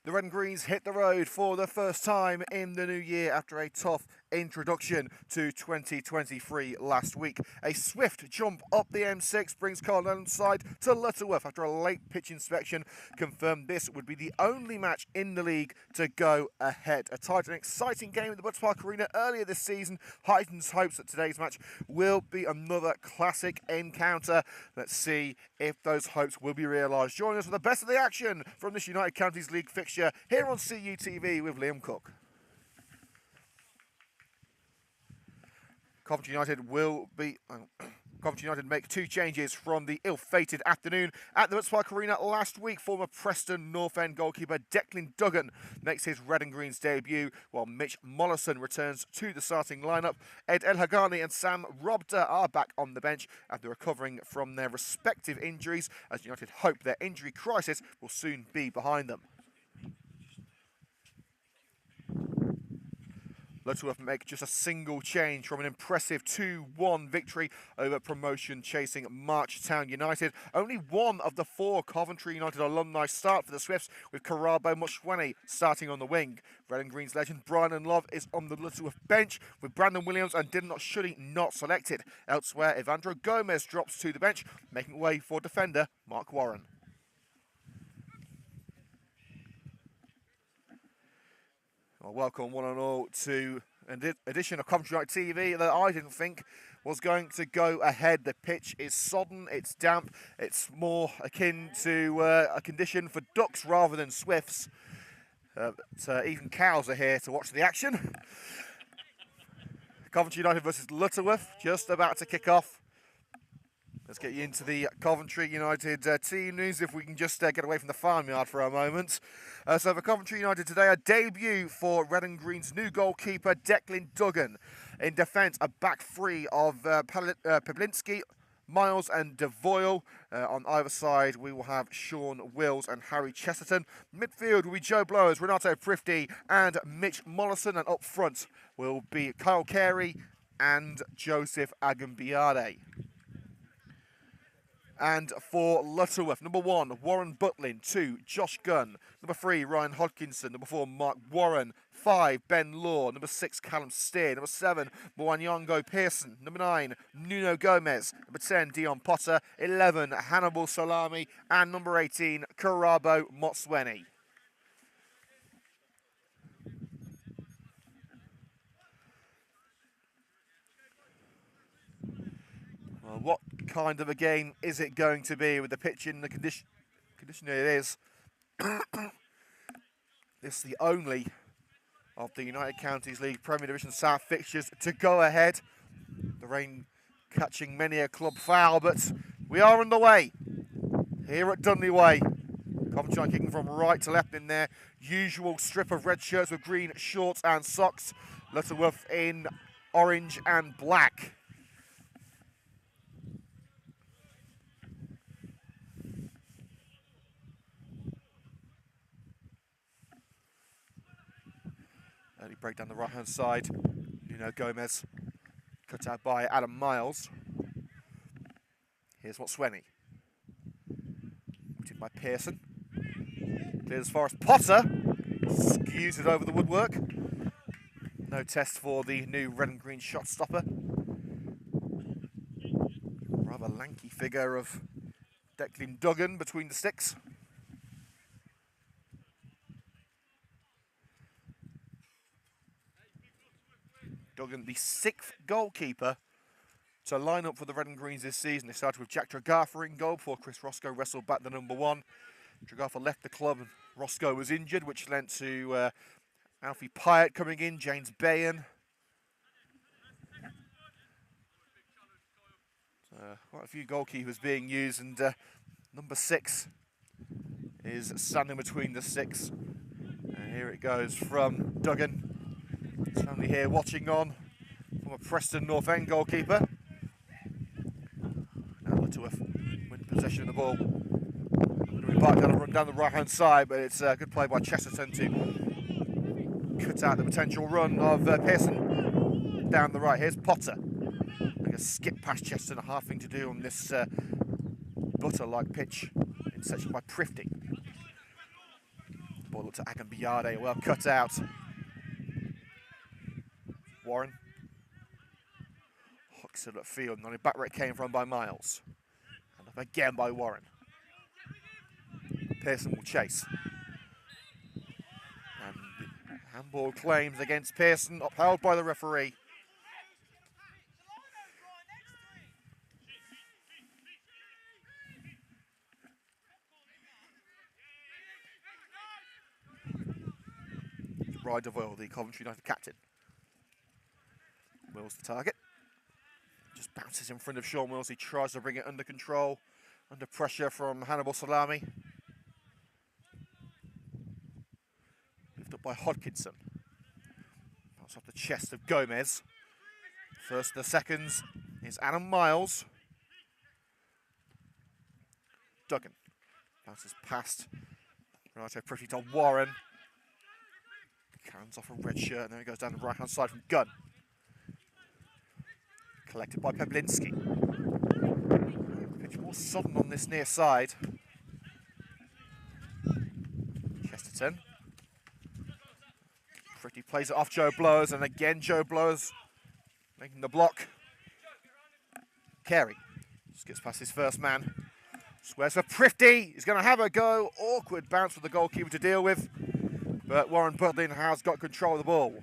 The Red and Greens hit the road for the first time in the new year after a tough introduction to 2023 last week. A swift jump up the M6 brings Carlisle side to Lutterworth after a late pitch inspection confirmed this would be the only match in the league to go ahead. A tight and exciting game at the Butts Park Arena earlier this season heightens hopes that today's match will be another classic encounter. Let's see if those hopes will be realised. Join us for the best of the action from this United Counties League fixture here on CUTV with Liam Cook. Coventry United make two changes from the ill-fated afternoon at the Butts Park Arena last week. Former Preston North End goalkeeper Declan Duggan makes his Red and Greens debut, while Mitch Mollison returns to the starting lineup. Ed El Hagani and Sam Robder are back on the bench after recovering from their respective injuries, as United hope their injury crisis will soon be behind them. Lutterworth make just a single change from an impressive 2-1 victory over promotion-chasing Marchtown United. Only one of the four Coventry United alumni start for the Swifts, with Karabo Mushwani starting on the wing. Red and Greens legend Brian Love is on the Lutterworth bench, with Brandon Williams and Dylan Shuddy not selected. Elsewhere, Evandro Gomez drops to the bench, making way for defender Mark Warren. Well, welcome one and all to an edition of Coventry United TV that I didn't think was going to go ahead. The pitch is sodden, it's damp, it's more akin to a condition for ducks rather than swifts. Even cows are here to watch the action. Coventry United versus Lutterworth just about to kick off. Let's get you into the Coventry United team news, if we can just get away from the farmyard for a moment. So for Coventry United today, a debut for Red and Green's new goalkeeper, Declan Duggan. In defence, a back three of Peblinski, Miles and DeVoyle. On either side, we will have Sean Wills and Harry Chesterton. Midfield will be Joe Blowers, Renato Prifty and Mitch Mollison. And up front will be Kyle Carey and Joseph Agambiade. And for Lutterworth, number 1, Warren Butlin. 2, Josh Gunn. Number 3, Ryan Hodkinson. Number 4, Mark Warren. 5, Ben Law. Number 6, Callum Steer. Number 7, Mwanyongo Pearson. Number 9, Nuno Gomez. Number 10, Dion Potter. 11, Hannibal Salami. And number 18, Karabo Motsweni. Well, what kind of a game is it going to be with the pitch in the condition it is? This is the only of the United Counties League Premier Division South fixtures to go ahead. The rain catching many a club foul, but we are on the way here at Dudley Way. Coventry kicking from right to left in their usual strip of red shirts with green shorts and socks. Lutterworth in orange and black. Early break down the right-hand side. Nuno Gomez cut out by Adam Miles. Here's Motsweni. Put in by Pearson. Clears as far as Potter. Skews it over the woodwork. No test for the new red and green shot stopper. Rather lanky figure of Declan Duggan between the sticks. Duggan, the 6th goalkeeper to line up for the Red and Greens this season. They started with Jack Dragarfa in goal before Chris Roscoe wrestled back the number 1. Dragarfa left the club and Roscoe was injured, which led to Alfie Pyatt coming in, James Bayan. Quite a few goalkeepers being used, and number 6 is standing between the 6. And here it goes from Duggan. Stanley here watching on from a Preston North End goalkeeper. Now Lutterworth win possession of the ball. Run down the right-hand side, but it's a good play by Chesterton to cut out the potential run of Pearson down the right. Here's Potter. Like a skip past Chesterton, a hard thing to do on this butter-like pitch in section by Prifty. ball looked to Agambiade, well cut out. Warren hooks it upfield, and on the back where it came from by Miles. And up again by Warren. Pearson will chase. And the handball claims against Pearson, upheld by the referee. Ride of Oil, the Coventry United captain. Wills the target. Just bounces in front of Sean Wills. He tries to bring it under control, under pressure from Hannibal Salami. Moved up by Hodkinson. Bounce off the chest of Gomez. First of the seconds is Adam Miles. Duggan bounces past Renato Pretty to Warren. Hands off a red shirt, and then it goes down the right-hand side from Gunn. Collected by Peblinski. Pitch more sudden on this near side. Chesterton. Pretty plays it off Joe Blowers, and again Joe Blowers making the block. Carey just gets past his first man. Squares for Prifty. He's going to have a go. Awkward bounce for the goalkeeper to deal with. But Warren Budlin has got control of the ball.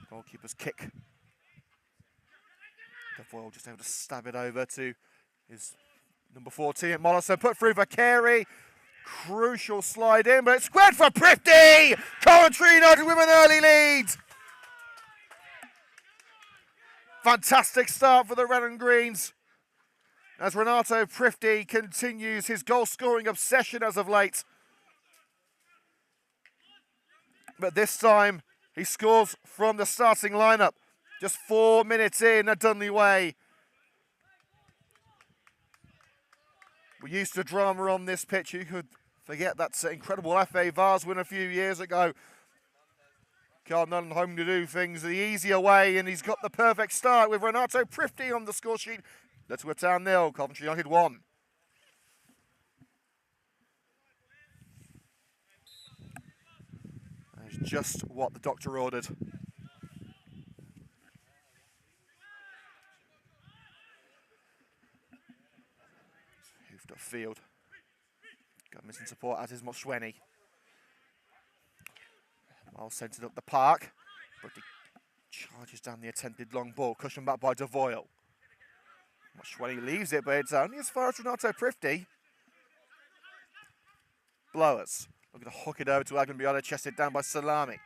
Goalkeeper's kick. Defoyle just able to stab it over to his number 14, Mollison. Put through for Carey. Crucial slide in, but it's squared for Prifty! Coventry United with an early lead. Fantastic start for the Red and Greens, as Renato Prifty continues his goal-scoring obsession as of late. But this time, he scores from the starting lineup. Just 4 minutes in at Dudley Way. We're used to drama on this pitch. You could forget that incredible FA Vase win a few years ago. Cardinal home to do things the easier way, and he's got the perfect start with Renato Prifty on the score sheet. Lutterworth Town 0, Coventry United 1. That's just what the doctor ordered. Hoofed upfield. Got missing support, as is Moshweni. Miles centred up the park, but he charges down the attempted long ball, cushioned back by Devoyle. Moshweni leaves it, but it's only as far as Renato Prifty. Blowers looking to hook it over to Agambiade, chested down by Salami.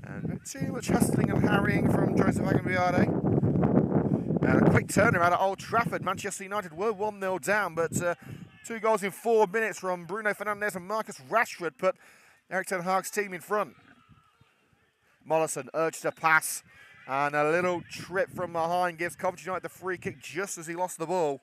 And too much hustling and harrying from Joseph Agambiade. And a quick turnaround at Old Trafford. Manchester United were 1-0 down, but 2 goals in 4 minutes from Bruno Fernandes and Marcus Rashford put Erik ten Hag's team in front. Mollison urged to pass, and a little trip from behind gives Coventry United the free kick just as he lost the ball.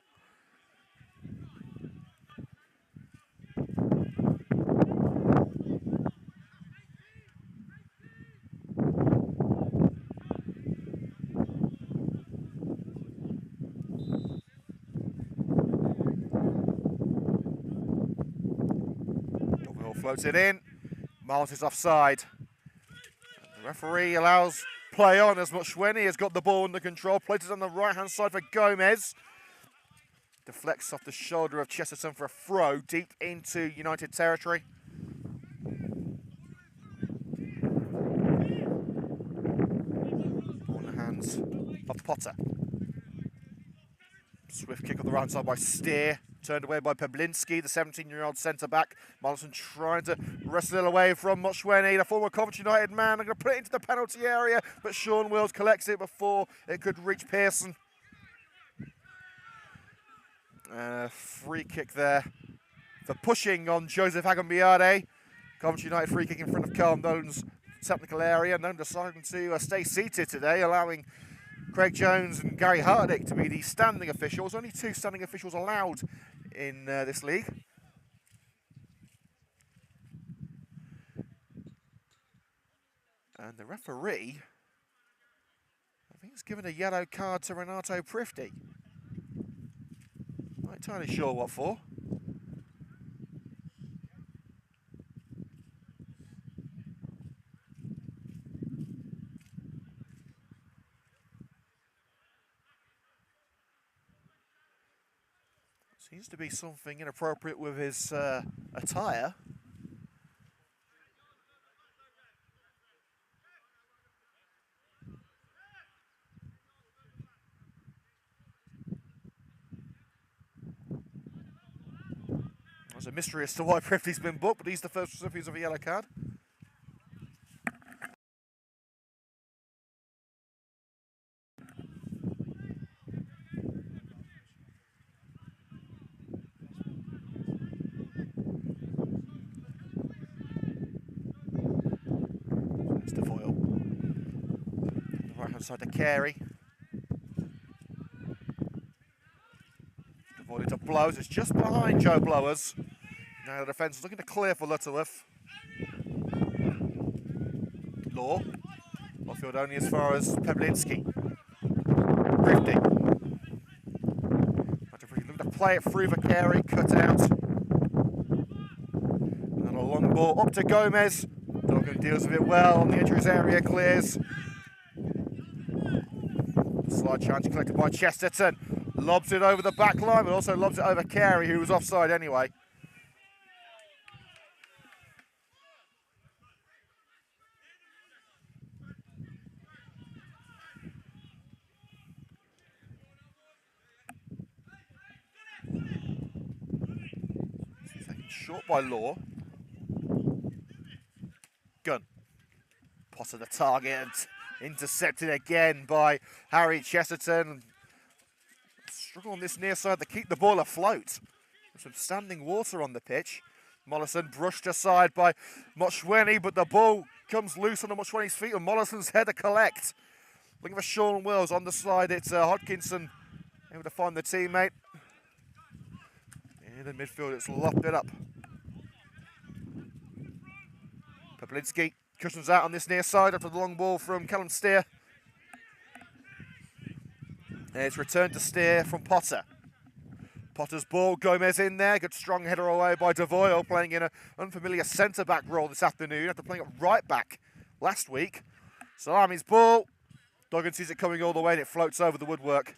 Double floats it in. Miles is offside. The referee allows play on as Moshweni has got the ball under control. Plays it on the right-hand side for Gomez. Deflects off the shoulder of Chesterton for a throw deep into United territory. Ball in the hands of Potter. Swift kick on the right side by Steer. Turned away by Peblinski, the 17-year-old centre-back. Mollison trying to wrestle it away from Moshweni, the former Coventry United man. They're going to put it into the penalty area, but Sean Wills collects it before it could reach Pearson. Free kick there for pushing on Joseph Agambiade. Coventry United free kick in front of Carl Nolan's technical area. Nolan deciding to stay seated today, allowing Craig Jones and Gary Hardick to be the standing officials. Only 2 standing officials allowed in this league. And the referee, I think, has given a yellow card to Renato Prifty. Not entirely sure what for. Seems to be something inappropriate with his attire. There's a mystery as to why Prifty's been booked, but he's the first recipient of a yellow card. It's Devoyle. The right hand side to Carey. Devoyle into Blows. It's just behind Joe Blowers. Now the defence is looking to clear for Lutterworth. Law. Off-field only as far as Peblinski. Prifty. Looking to play it through for Carey. Cut out. And a long ball up to Gomez. Duggan deals with it well on the edge of his area. Clears. Slide chance collected by Chesterton. Lobs it over the back line, but also lobs it over Carey, who was offside anyway. Taken short by Law. Gunn. Potter the target. Intercepted again by Harry Chesterton. Struggle on this near side to keep the ball afloat. There's some standing water on the pitch. Mollison brushed aside by Moshweni, but the ball comes loose on Moshweni's feet and Mollison's header collect. Looking for Sean Wills on the slide. It's Hodkinson able to find the teammate. In the midfield, it's lopped it up. Peblinski cushions out on this near side after the long ball from Callum Steer. And it's returned to Steer from Potter. Potter's ball, Gomez in there. Good strong header away by Devoyle, playing in an unfamiliar centre-back role this afternoon after playing at right-back last week. Salami's ball. Duggan sees it coming all the way and it floats over the woodwork.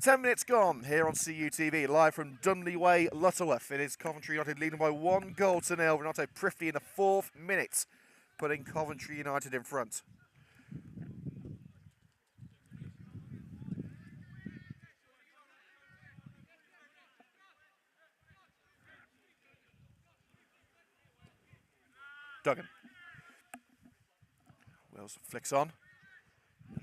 10 minutes gone here on CUTV, live from Dunley Way, Lutterworth. It is Coventry United leading by 1-0. Renato Prifty in the 4th minute, putting Coventry United in front. Duggan. Wills flicks on.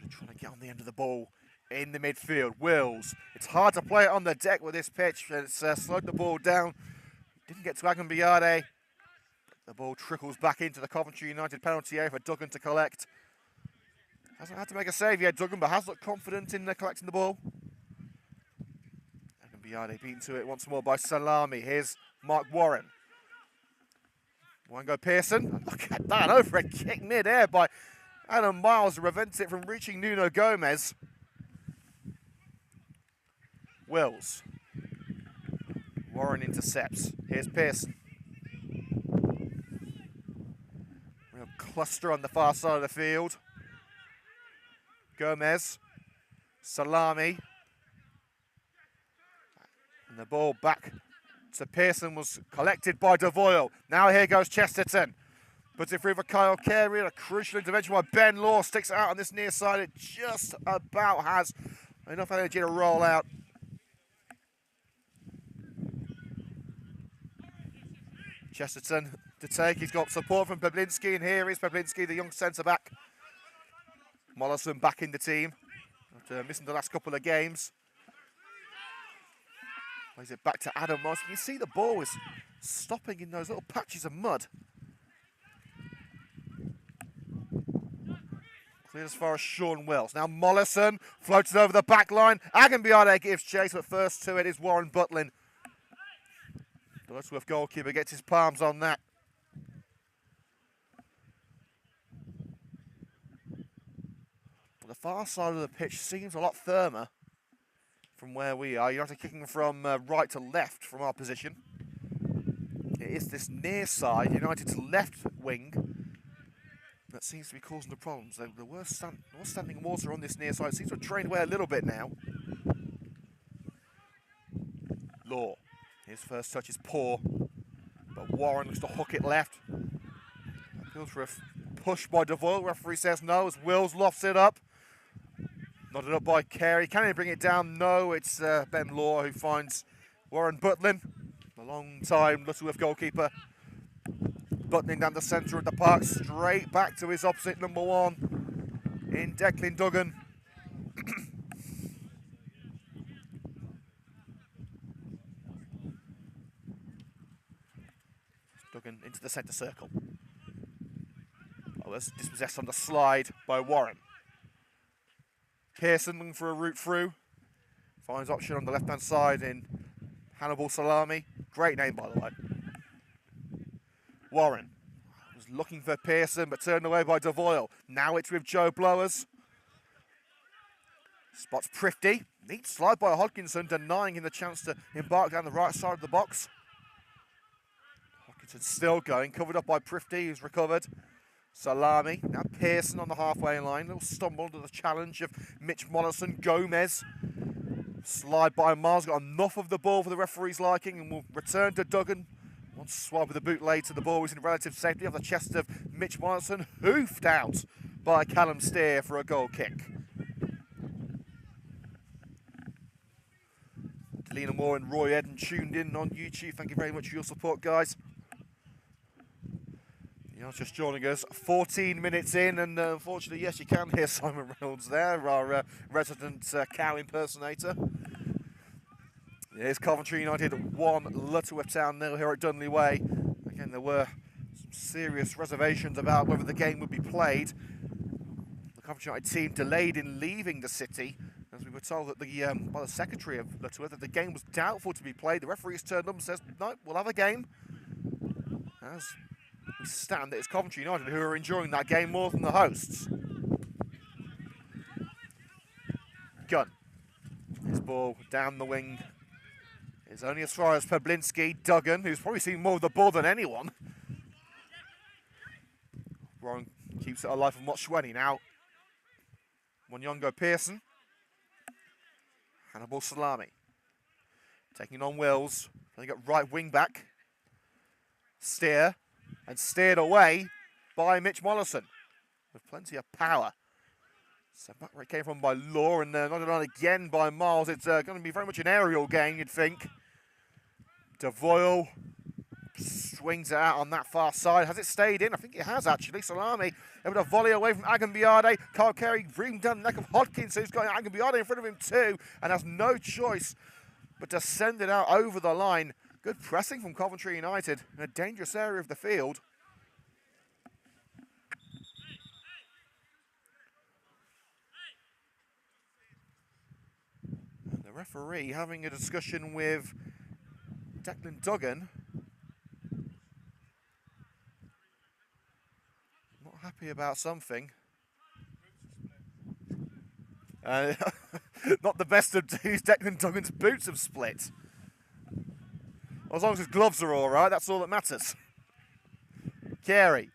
Trying to get on the end of the ball in the midfield. Wills. It's hard to play it on the deck with this pitch. It's slowed the ball down. Didn't get to Agambiade. The ball trickles back into the Coventry United penalty area for Duggan to collect. Hasn't had to make a save yet, Duggan, but has looked confident in collecting the ball. Agambiade beaten to it once more by Salami. Here's Mark Warren. Wango Pearson, look at that, over a kick mid-air by Adam Miles to prevent it from reaching Nuno Gomez. Wills. Warren intercepts. Here's Pearson. Real cluster on the far side of the field. Gomez. Salami. And the ball back to Pearson was collected by Devoyle. Now here goes Chesterton. Puts it through for Kyle Carey. A crucial intervention by Ben Law. Sticks it out on this near side. It just about has enough energy to roll out. Chesterton to take. He's got support from Peblinski. And here is Peblinski, the young centre-back. Mollison back in the team after missing the last couple of games. Plays it back to Adam Moss. You can see the ball is stopping in those little patches of mud. Clear as far as Sean Wills. Now Mollison floats it over the back line. Agambiade gives chase, but first to it is Warren Butlin. The Lutterworth goalkeeper gets his palms on that. But the far side of the pitch seems a lot firmer from where we are. United kicking from right to left from our position. It is this near side, United's left wing, that seems to be causing the problems. The worst standing water on this near side seems to have drained away a little bit now. Law, his first touch is poor, but Warren looks to hook it left. Appeals for a push by Devoyle. Referee says no as Wills lofts it up. Nodded up by Carey. Can he bring it down? No, it's Ben Law who finds Warren Butlin, a long-time Lutterworth goalkeeper. Buttoning down the centre of the park, straight back to his opposite number one in Declan Duggan. Duggan into the centre circle. Oh, that's dispossessed on the slide by Warren. Pearson looking for a route through. Finds option on the left-hand side in Hannibal Salami. Great name, by the way. Warren was looking for Pearson, but turned away by Devoyle. Now it's with Joe Blowers. Spots Prifty. Neat slide by Hodkinson, denying him the chance to embark down the right side of the box. Hodkinson still going, covered up by Prifty, who's recovered. Salami, now Pearson on the halfway line. Little stumble to the challenge of Mitch Mollison. Gomez. Slide by Miles, got enough of the ball for the referee's liking, and will return to Duggan. One swipe with the boot laid to the ball. He's in relative safety off the chest of Mitch Mollison. Hoofed out by Callum Steer for a goal kick. Delina Moore and Roy Eden tuned in on YouTube. Thank you very much for your support, guys. You're just joining us 14 minutes in, and unfortunately, yes, you can hear Simon Reynolds there, our resident cow impersonator. Here's Coventry United 1, Lutterworth Town 0 here at Dunley Way. Again, there were some serious reservations about whether the game would be played. The Coventry United team delayed in leaving the city, as we were told that by the secretary of Lutterworth that the game was doubtful to be played. The referee's turned up and says, no, we'll have a game. As we stand, it's Coventry United who are enjoying that game more than the hosts. Gunn. His ball down the wing. It's only as far as Pablinski. Duggan, who's probably seen more of the ball than anyone. Warren keeps it alive from Motsweni now. Wanyongo Pearson. Hannibal Salami. Taking on Wills. They got right wing back. Steer. And steered away by Mitch Mollison. With plenty of power. So back where it came from by Law, and nodded on again by Miles. It's going to be very much an aerial game, you'd think. Devoyle swings it out on that far side. Has it stayed in? I think it has, actually. Salami able to volley away from Agambiade. Carl Carey bringing down the neck of Hodkins, who's got Agambiade in front of him too, and has no choice but to send it out over the line. Good pressing from Coventry United in a dangerous area of the field. And the referee having a discussion with Declan Duggan. Not happy about something. Not the best of twos. Declan Duggan's boots have split. As long as his gloves are all right, that's all that matters. Carey,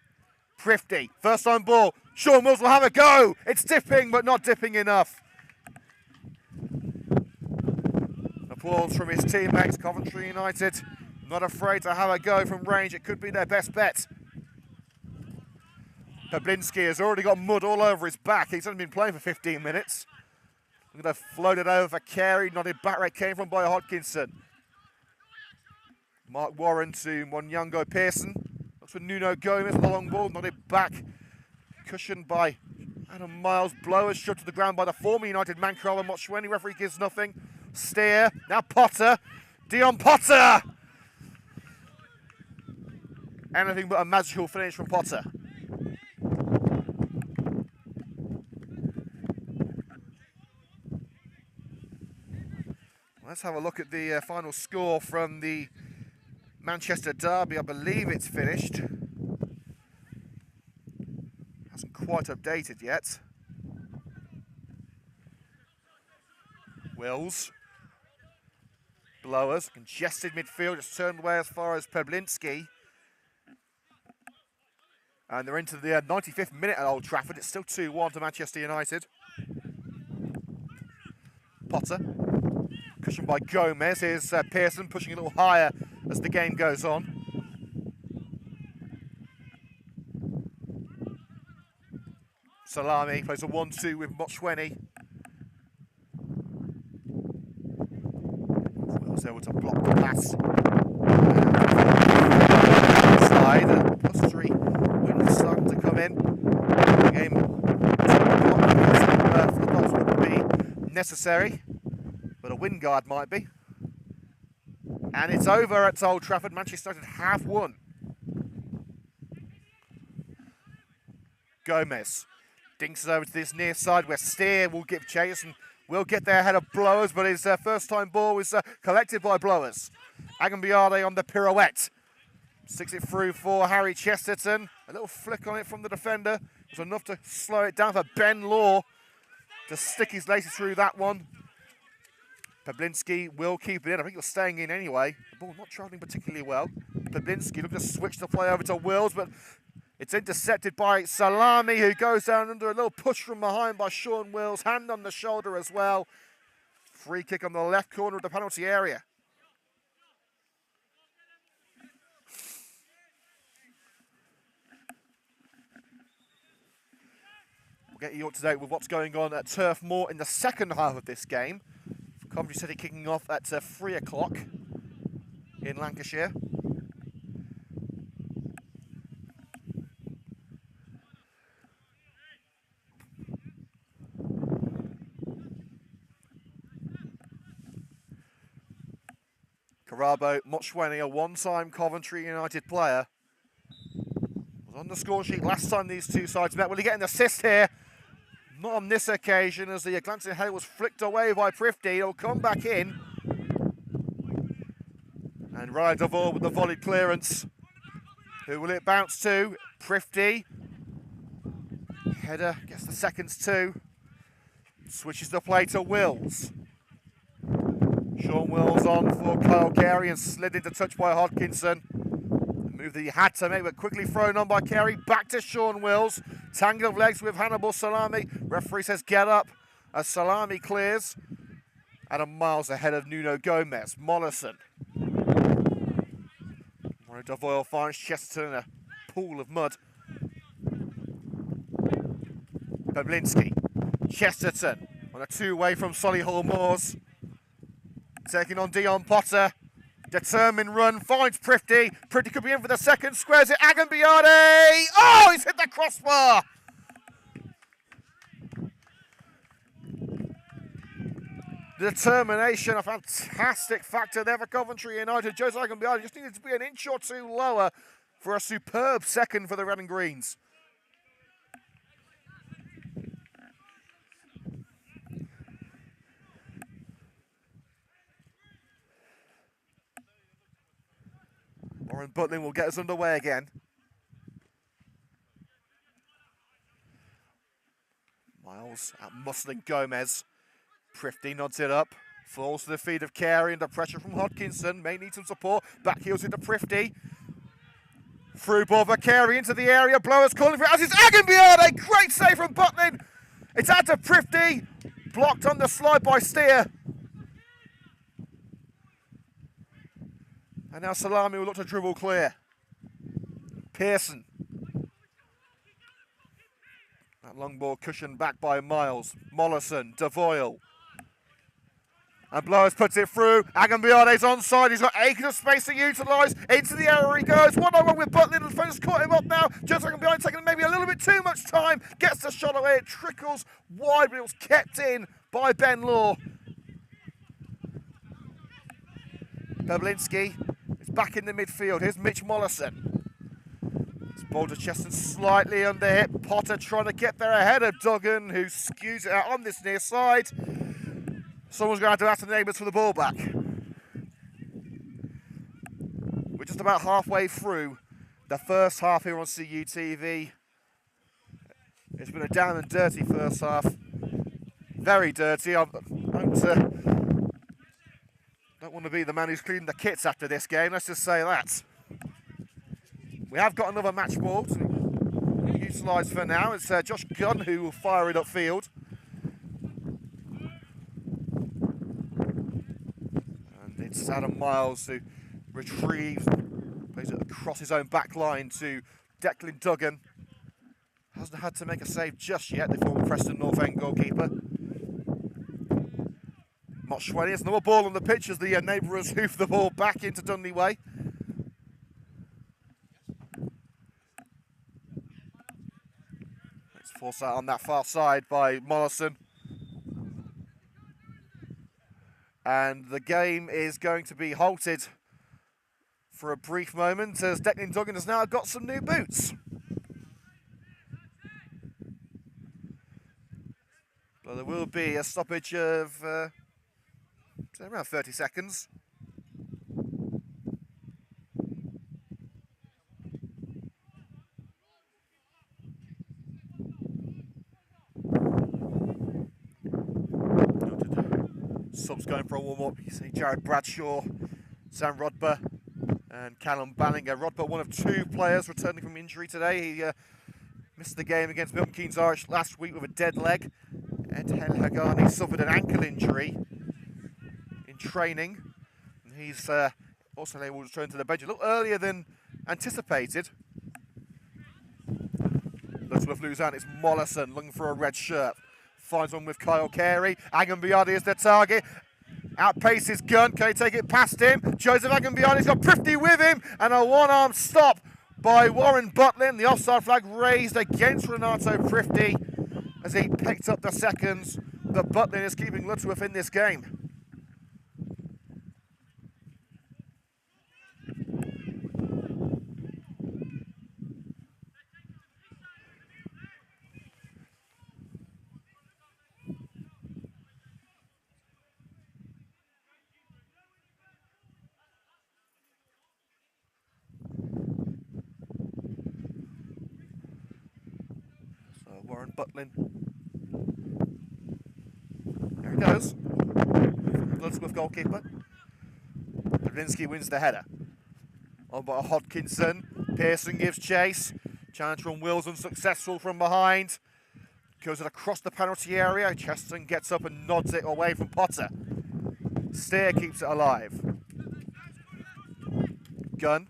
Prifty, first time ball. Sean Mills will have a go. It's dipping, but not dipping enough. Applause from his teammates. Coventry United not afraid to have a go from range. It could be their best bet. Pablinski has already got mud all over his back. He's only been playing for 15 minutes. Look at that, floated over for Carey. Nodded back where it came from by Hodkinson. Mark Warren to Wanyongo Pearson. Looks for Nuno Gomez, the long ball. Nodded back. Cushioned by Adam Miles. Blowers shoved to the ground by the former United man, Carl Motsweni. Referee gives nothing. Steer. Now Potter. Dion Potter! Anything but a magical finish from Potter. Let's have a look at the final score from the Manchester derby. I believe it's finished. Hasn't quite updated yet. Wills Blowers, congested midfield, just turned away as far as Peblinski. And they're into the 95th minute at Old Trafford. It's still 2-1 to Manchester United. Potter, cushioned by Gomez. Here's Pearson pushing a little higher as the game goes on. Salami plays a 1-2 with Mochweni. Was able to block the pass. Slide, plus 3 wins starting to come in. The game for the box wouldn't be necessary, but a wind guard might be. And it's over at Old Trafford. Manchester United have won. Gomez dinks it over to this near side where Steer will give chase and will get there ahead of Blowers, but his first time ball was collected by Blowers. Agambiade on the pirouette. Sticks it through for Harry Chesterton. A little flick on it from the defender was enough to slow it down for Ben Law to stick his laces through that one. Peblinski will keep it in. I think he was staying in anyway. The ball not travelling particularly well. Peblinski looking to switch the play over to Wills, but it's intercepted by Salami, who goes down under a little push from behind by Sean Wills. Hand on the shoulder as well. Free kick on the left corner of the penalty area. We'll get you up to date with what's going on at Turf Moor in the second half of this game. Coventry City kicking off at 3 o'clock in Lancashire. Karabo Mochweni, a one-time Coventry United player, was on the score sheet last time these two sides met. Will he get an assist here? Not on this occasion, as the glancing header was flicked away by Prifty. He'll come back in. And Ryan Devore with the volleyed clearance. Who will it bounce to? Prifty. Header gets the seconds too. Switches the play to Wills. Sean Wills on for Kyle Carey and slid into touch by Hodkinson. The move that he had to make, but quickly thrown on by Carey. Back to Sean Wills. Tangle of legs with Hannibal Salami. Referee says get up as Salami clears. Adam Miles ahead of Nuno Gomez. Mollison. Ronnie Devoyle finds Chesterton in a pool of mud. Peblinski. Chesterton on a two-way from Solihull Moors. Taking on Dion Potter. Determined run, finds Prifty. Prifty could be in for the second, squares it. Agambiade! Oh, he's hit the crossbar! Determination, a fantastic factor there for Coventry United. Jose Agambiade just needed to be an inch or two lower for a superb second for the Red and Greens. Warren Butling will get us underway again. Miles at muscling Gomez. Prifty nods it up. Falls to the feet of Carey under pressure from Hodkinson. May need some support. Back heels into Prifty. Through ball for Carey into the area. Blowers calling for it as it's Agambiade. Great save from Butling. It's out to Prifty. Blocked on the slide by Steer. And now Salami will look to dribble clear. Pearson. That long ball cushioned back by Miles. Mollison, Devoyle. And Blowers puts it through. Agambiade's onside. He's got acres of space to utilise. Into the area he goes. 1-on-1 with Butler. The defender's caught him up now. Just Agambiade taking maybe a little bit too much time. Gets the shot away. It trickles wide, but it was kept in by Ben Law. Peblinski is back in the midfield. Here's Mitch Mollison. It's ball to Cheston slightly under hit. Potter trying to get there ahead of Duggan, who skews it out on this near side. Someone's going to have to ask the neighbours for the ball back. We're just about halfway through the first half here on CUTV. It's been a down and dirty first half. Very dirty. I don't Don't want to be the man who's cleaning the kits after this game, let's just say that. We have got another match ball to utilise for now. It's Josh Gunn who will fire it upfield. And it's Adam Miles who retrieves, plays it across his own back line to Declan Duggan. Hasn't had to make a save just yet, the former Preston North End goalkeeper. Moshwani has another ball on the pitch as the neighbourers hoof the ball back into Dudley Way. It's forced out on that far side by Mollison. And the game is going to be halted for a brief moment as Declan Duggan has now got some new boots. But there will be a stoppage of around 30 seconds. Subs going for a warm-up. You see Jared Bradshaw, Sam Rodber and Callum Ballinger. Rodber, one of two players returning from injury today. He missed the game against Milton Keynes Irish last week with a dead leg. Ed Hagani suffered an ankle injury in training. And he's also able to return to the bench a little earlier than anticipated. Lutterworth lose out. It's Mollison looking for a red shirt. Finds one with Kyle Carey. Agambiadi is the target. Outpaces Gunn. Can he take it past him? Joseph Agambiadi's got Prifty with him. And a one-arm stop by Warren Butlin. The offside flag raised against Renato Prifty as he picked up the seconds. But Butlin is keeping Lutterworth in this game. Warren Butlin. There he goes. Lutterworth goalkeeper. Pawlinski wins the header. On by Hodkinson. Pearson gives chase. Challenge from Wills unsuccessful from behind. Goes it across the penalty area. Chesterton gets up and nods it away from Potter. Steer keeps it alive. Gunn.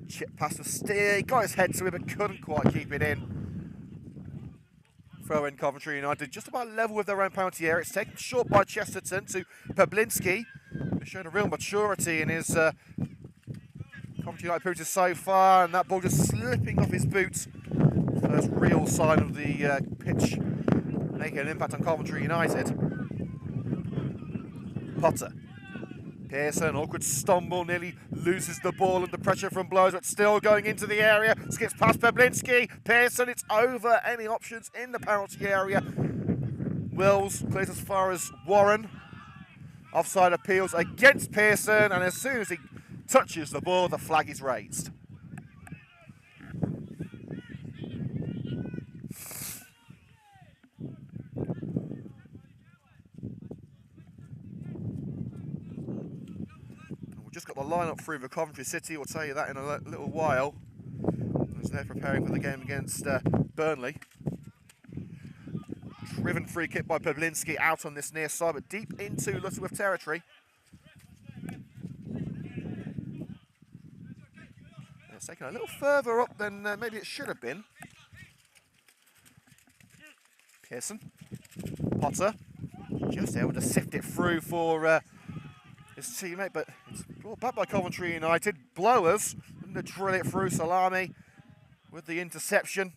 Chip past the Steer. He got his head to it but couldn't quite keep it in. Throw in Coventry United, just about level with their own penalty area. It's taken short by Chesterton to Pawlinski, who's shown a real maturity in his Coventry United boots so far, and that ball just slipping off his boots. First real sign of the pitch making an impact on Coventry United. Potter. Pearson, awkward stumble, nearly loses the ball under pressure from blows, but still going into the area. Skips past Pawlinski. Pearson, it's over any options in the penalty area. Wills plays as far as Warren. Offside appeals against Pearson, and as soon as he touches the ball, the flag is raised. Just got the lineup through for Coventry City. We'll tell you that in a little while, as they're preparing for the game against Burnley. Driven free kick by Pawlinski out on this near side, but deep into Lutterworth territory. It's taken a little further up than maybe it should have been. Pearson, Potter, just able to sift it through for his teammate, but it's brought back by Coventry United. Blowers looking to drill it through. Salami with the interception.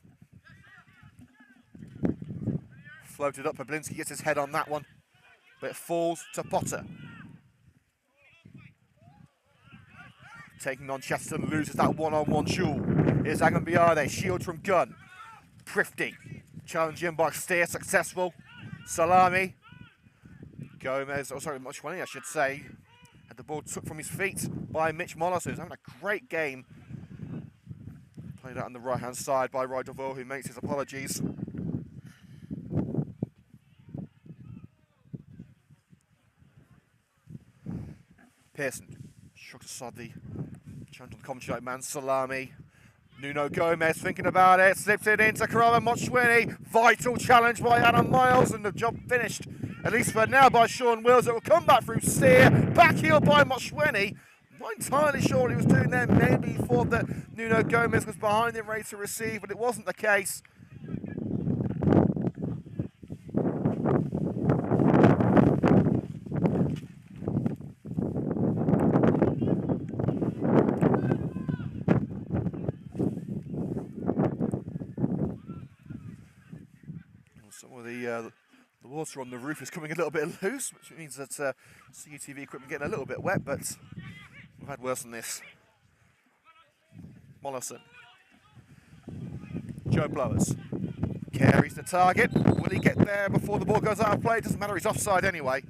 Floated up. Pawlinski gets his head on that one, but it falls to Potter. Taking on Chesterton, loses that one-on-one duel. Here's Agambiade, shield from Gunn. Prifty, challenging by Steer, successful. Salami. Gomez, oh sorry, Moshwani I should say. Had the ball took from his feet by Mitch Mollison, who's having a great game. Played out on the right-hand side by Roy Deville, who makes his apologies. Pearson shrugs aside the challenge on the Coventry United man, Salami. Nuno Gomez thinking about it, slips it into Karama Moshwini. Vital challenge by Adam Miles, and the job finished, at least for now, by Sean Wills. It will come back through Steer, back heel by Moshwini. Not entirely sure what he was doing there. Maybe he thought that Nuno Gomez was behind him, ready to receive, but it wasn't the case. Some of the water on the roof is coming a little bit loose, which means that CUTV equipment getting a little bit wet, but we've had worse than this. Mollison. Joe Blowers. Carries the target. Will he get there before the ball goes out of play? Doesn't matter, he's offside anyway.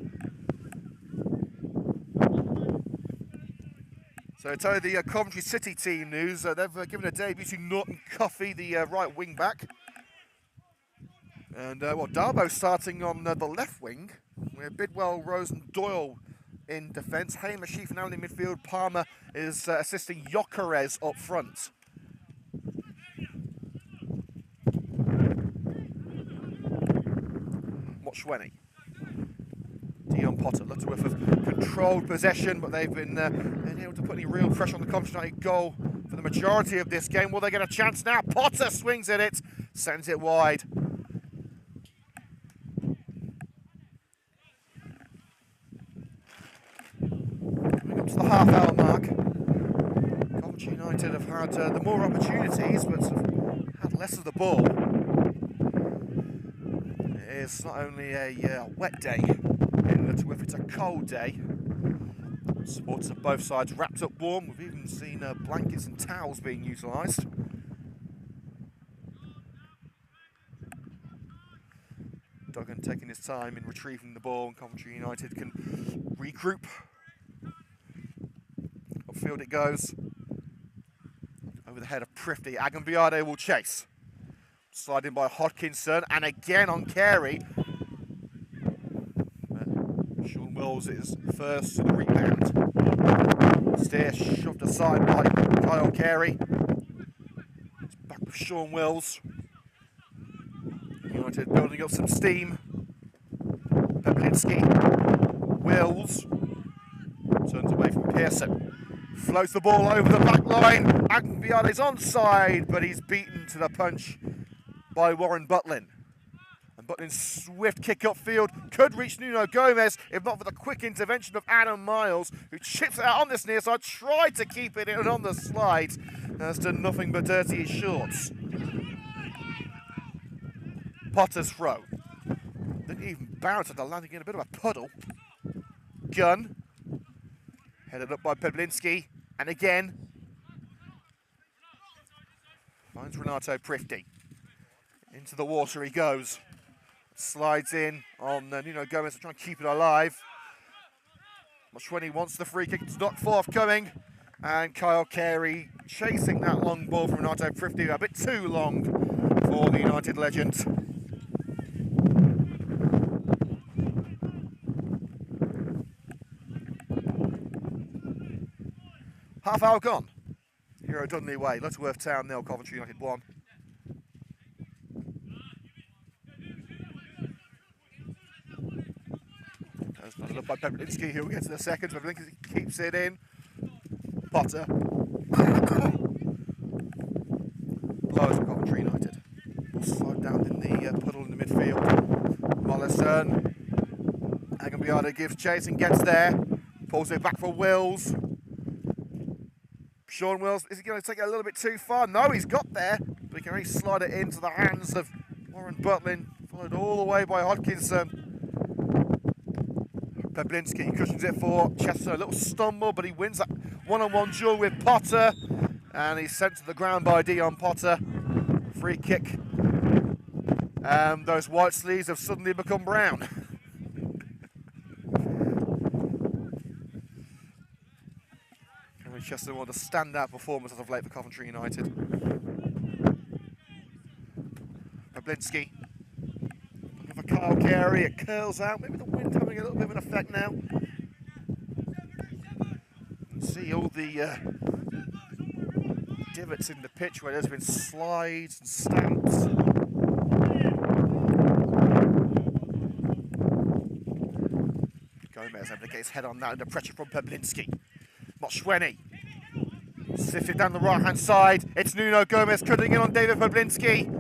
So to tell you the Coventry City team news, they've given a debut to Norton Coffey, the right wing back. And Darbo starting on the left wing, with Bidwell, Rose and Doyle in defence. Hamish Sheaf now in the midfield. Palmer is assisting Jokeres up front. Moshwini. Dion Potter. Lutterworth have controlled possession, but they've been able to put any real pressure on the Coventry United goal for the majority of this game. Will they get a chance now? Potter swings at it, sends it wide. To the half-hour mark, Coventry United have had the more opportunities, but have had less of the ball. It is not only a wet day in Lutterworth, it's a cold day. Supporters of both sides wrapped up warm. We've even seen blankets and towels being utilised. Duggan taking his time in retrieving the ball, and Coventry United can regroup. Upfield it goes. Over the head of Prifty. Agambiade will chase. Slide in by Hodkinson, and again on Carey. Sean Wills is first to the rebound. Steer shoved aside by Kyle Carey. It's back with Sean Wills. United building up some steam. Peplinski. Wills turns away from Pearson. Floats the ball over the back line. Agambiade's onside, but he's beaten to the punch by Warren Butlin. And Butlin's swift kick upfield could reach Nuno Gomez, if not for the quick intervention of Adam Miles, who chips it out on this near side, tried to keep it in on the slide. Has done nothing but dirty his shorts. Potter's throw. Didn't even bounce at the landing in a bit of a puddle. Gunn. Headed up by Peblinski, and again finds Renato Prifty. Into the water he goes. Slides in on Nuno Gomez to try and keep it alive. Moshwini wants the free kick, it's not forthcoming. And Kyle Carey chasing that long ball from Renato Prifty, a bit too long for the United legend. Half hour gone. Hero Dudley way. Lutterworth Town 0, Coventry United 1. There's another look by Peplinski, who will get to the second. Peplinski keeps it in. Potter. Blows for Coventry United. Will slide down in the puddle in the midfield. Mollison. Agambiade gives chase and gets there. Pulls it back for Wills. Sean Wills, is he going to take it a little bit too far? No, he's got there, but he can only slide it into the hands of Warren Butlin, followed all the way by Hodkinson. Peblinski cushions it for Chester, a little stumble, but he wins that one-on-one duel with Potter, and he's sent to the ground by Dion Potter. Free kick. Those white sleeves have suddenly become brown. Chester won a standout performance as of late for Coventry United. Peblinski. Looking for Kyle Carey, it curls out. Maybe the wind having a little bit of an effect now. See all the divots in the pitch where there's been slides and stamps. Gomez having to get his head on that under pressure from Pablinski. Moshweni sifted down the right-hand side. It's Nuno Gomez cutting in on David Pablinski.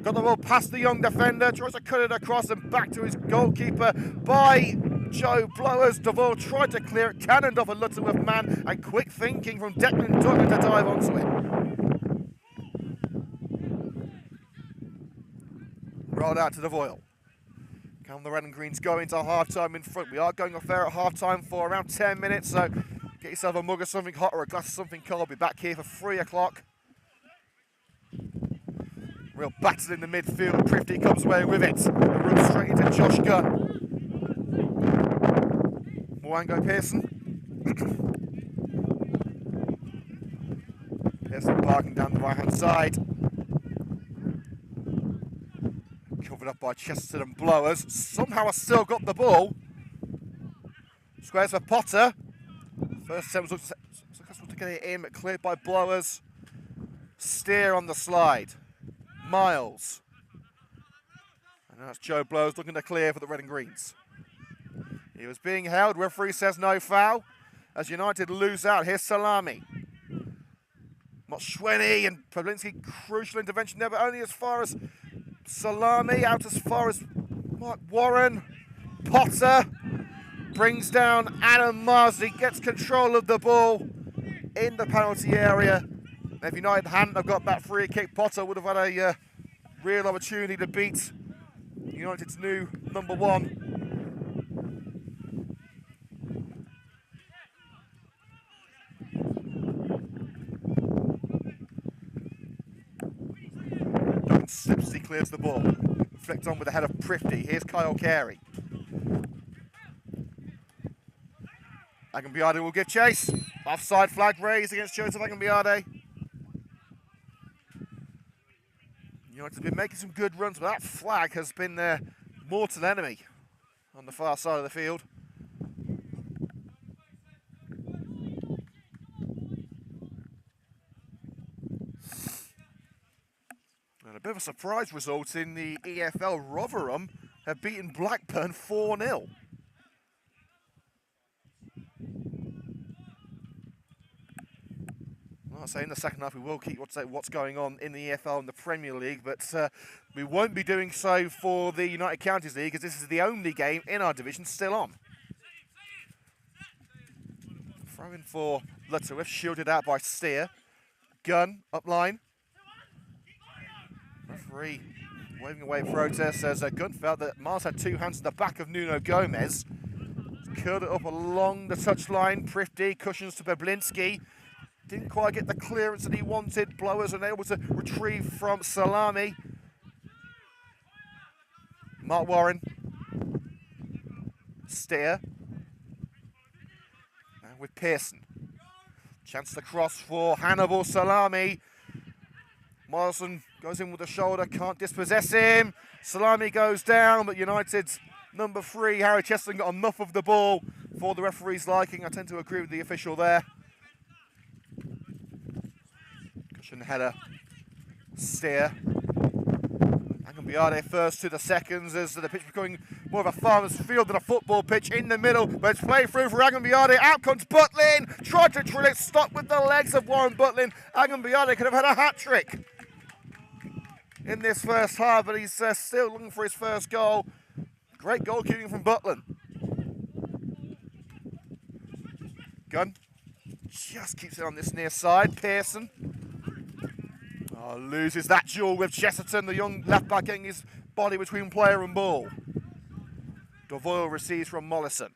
Got the ball past the young defender, tries to cut it across and back to his goalkeeper by Joe Blowers. Devoyle tried to clear it, cannoned off a Lutterworth man, and quick thinking from Declan Duggan to dive onto it. Rolled out to Devoyle. Can the Red and Greens go into half-time in front? We are going off air at half-time for around 10 minutes, so get yourself a mug of something hot or a glass of something cold. I'll be back here for 3 o'clock. Real battle in the midfield. Prifty comes away with it. And runs straight into Josh Gunn. Mwango Pearson. Pearson parking down the right-hand side. Covered up by Chesterton and Blowers. Somehow I still got the ball. Squares for Potter. First attempt was successful to get it in, but cleared by Blowers. Steer on the slide. Miles. And now it's Joe Blowers looking to clear for the Red and Greens. He was being held. Referee says no foul. As United lose out. Here's Salami. Moshweni and Pablinski. Crucial intervention there, but only as far as Salami. Out as far as Mark Warren. Potter brings down Adam Marsley. Gets control of the ball in the penalty area. If United hadn't have got that free kick, Potter would have had a real opportunity to beat United's new number 1. Duncan slips as he clears the ball. Flicked on with the head of Prifty. Here's Kyle Carey. Agambiade will give chase. Offside flag raised against Joseph Agambiade. United's been making some good runs, but that flag has been their mortal enemy on the far side of the field. And a bit of a surprise result in the EFL. Rotherham have beaten Blackburn 4-0. I'll say in the second half we will keep what's going on in the EFL and the Premier League, but we won't be doing so for the United Counties League, as this is the only game in our division still on. Throw in for Lutterworth, shielded out by Steer. Gunn up line. Referee waving away protest as Gunn felt that Mars had 2 hands in the back of Nuno Gomez. Curled it up along the touchline. Prifty cushions to Pablinski. Didn't quite get the clearance that he wanted. Blowers unable to retrieve from Salami. Mark Warren. Steer. And with Pearson. Chance to cross for Hannibal Salami. Morrison goes in with the shoulder, can't dispossess him. Salami goes down, but United's number 3, Harry Chesterton, got enough of the ball for the referee's liking. I tend to agree with the official there. Cushion header. Steer. Agambiade first to the seconds as the pitch becoming more of a farmer's field than a football pitch in the middle, but it's played through for Agambiade. Out comes Butlin, tried to drill it, stopped with the legs of Warren Butlin. Agambiade could have had a hat-trick in this first half, but he's still looking for his first goal. Great goalkeeping from Butlin. Gunn just keeps it on this near side. Pearson loses that duel with Chesterton, the young left-back getting his body between player and ball. Devoyle receives from Mollison.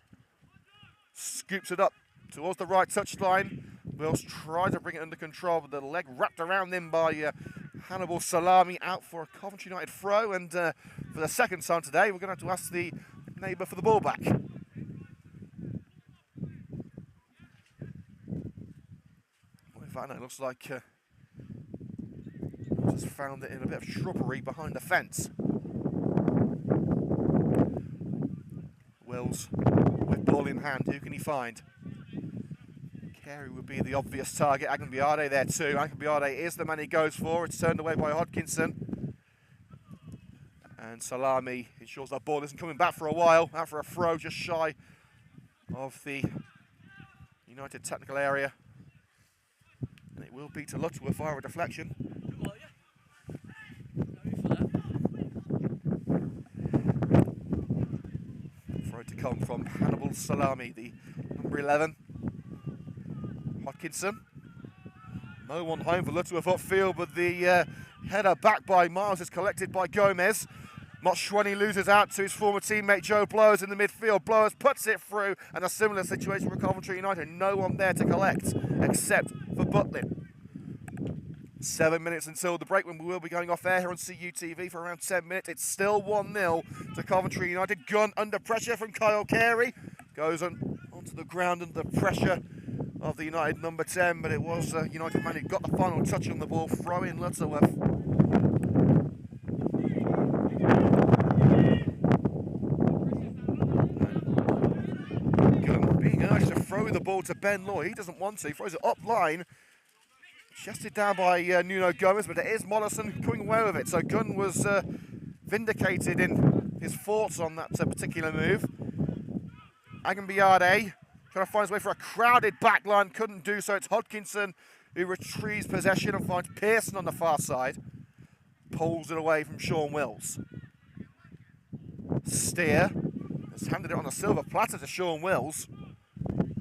Scoops it up towards the right touchline. Wills tries to bring it under control, but the leg wrapped around him by Hannibal Salami, out for a Coventry United throw. And for the second time today, we're going to have to ask the neighbour for the ball back. In fact, no, it looks like just found it in a bit of shrubbery behind the fence. Wills with ball in hand. Who can he find? Carey would be the obvious target. Agambiade there too. Agambiade is the man he goes for. It's turned away by Hodkinson. And Salami ensures that ball isn't coming back for a while. Out for a throw just shy of the United technical area. And it will be to Lutterworth via a deflection. Throw to come from Hannibal Salami, the number 11. Hodkinson. No one home for Lutterworth upfield, but the header back by Miles is collected by Gomez. Motshwani loses out to his former teammate Joe Blowers in the midfield. Blowers puts it through, and a similar situation for Coventry United. No one there to collect, except for Butlin. 7 minutes until the break, when we will be going off air here on CUTV for around 10 minutes. It's still 1-0 to Coventry United. Gunn under pressure from Kyle Carey. Goes onto the ground under the pressure of the United number 10, but it was United man who got the final touch on the ball, throwing Lutterworth. Gunn being urged to throw the ball to Ben Law. He doesn't want to. He throws it up line. Chested down by Nuno Gomez, but it is Mollison coming away with it. So Gunn was vindicated in his thoughts on that particular move. Agambiade trying to find his way for a crowded back line, couldn't do so. It's Hodkinson who retrieves possession and finds Pearson on the far side. Pulls it away from Sean Wills. Steer has handed it on a silver platter to Sean Wills.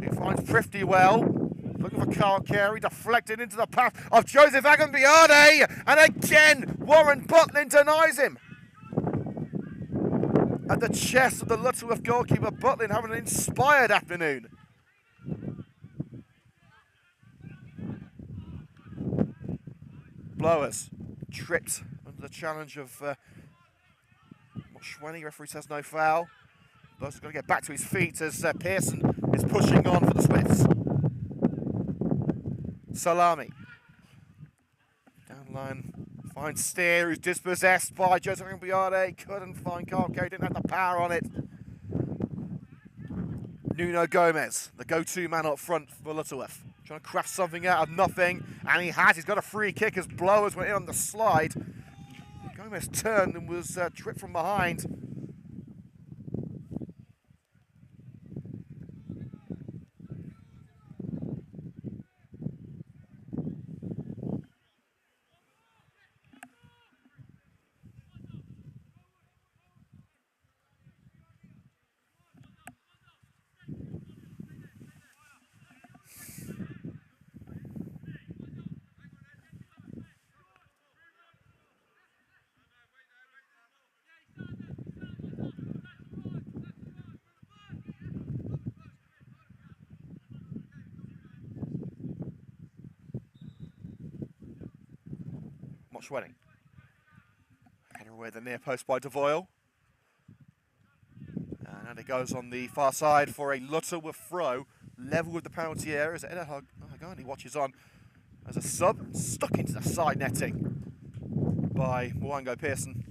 He finds Prifty well. Looking for Carl Carey, deflected into the path of Joseph Agambiade, and again Warren Butlin denies him. At the chest of the Lutterworth goalkeeper, Butlin having an inspired afternoon. Blowers tripped under the challenge of Motshwani. Referee says no foul. Blowers has got to get back to his feet as Pearson is pushing on for the Swifts. Salami. Down line finds Steer, who's dispossessed by Joseph Agambiade. Couldn't find Carl Carey, didn't have the power on it. Nuno Gomez, the go-to man up front for Lutterworth. Trying to craft something out of nothing, and he has. He's got a free kick as Blowers went in on the slide. Gomez turned and was tripped from behind. Motshwani. Header away the near post by Devoyle. And it goes on the far side for a Lutterworth throw, level with the penalty area as Eder Hagani watches on as a sub, stuck into the side netting by Mwango Pearson.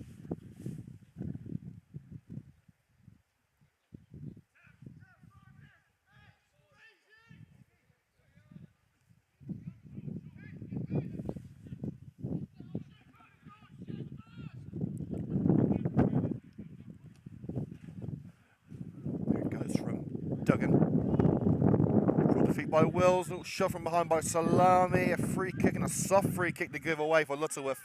By Wills, a little shove from behind by Salami, a free kick and a soft free kick to give away for Lutterworth.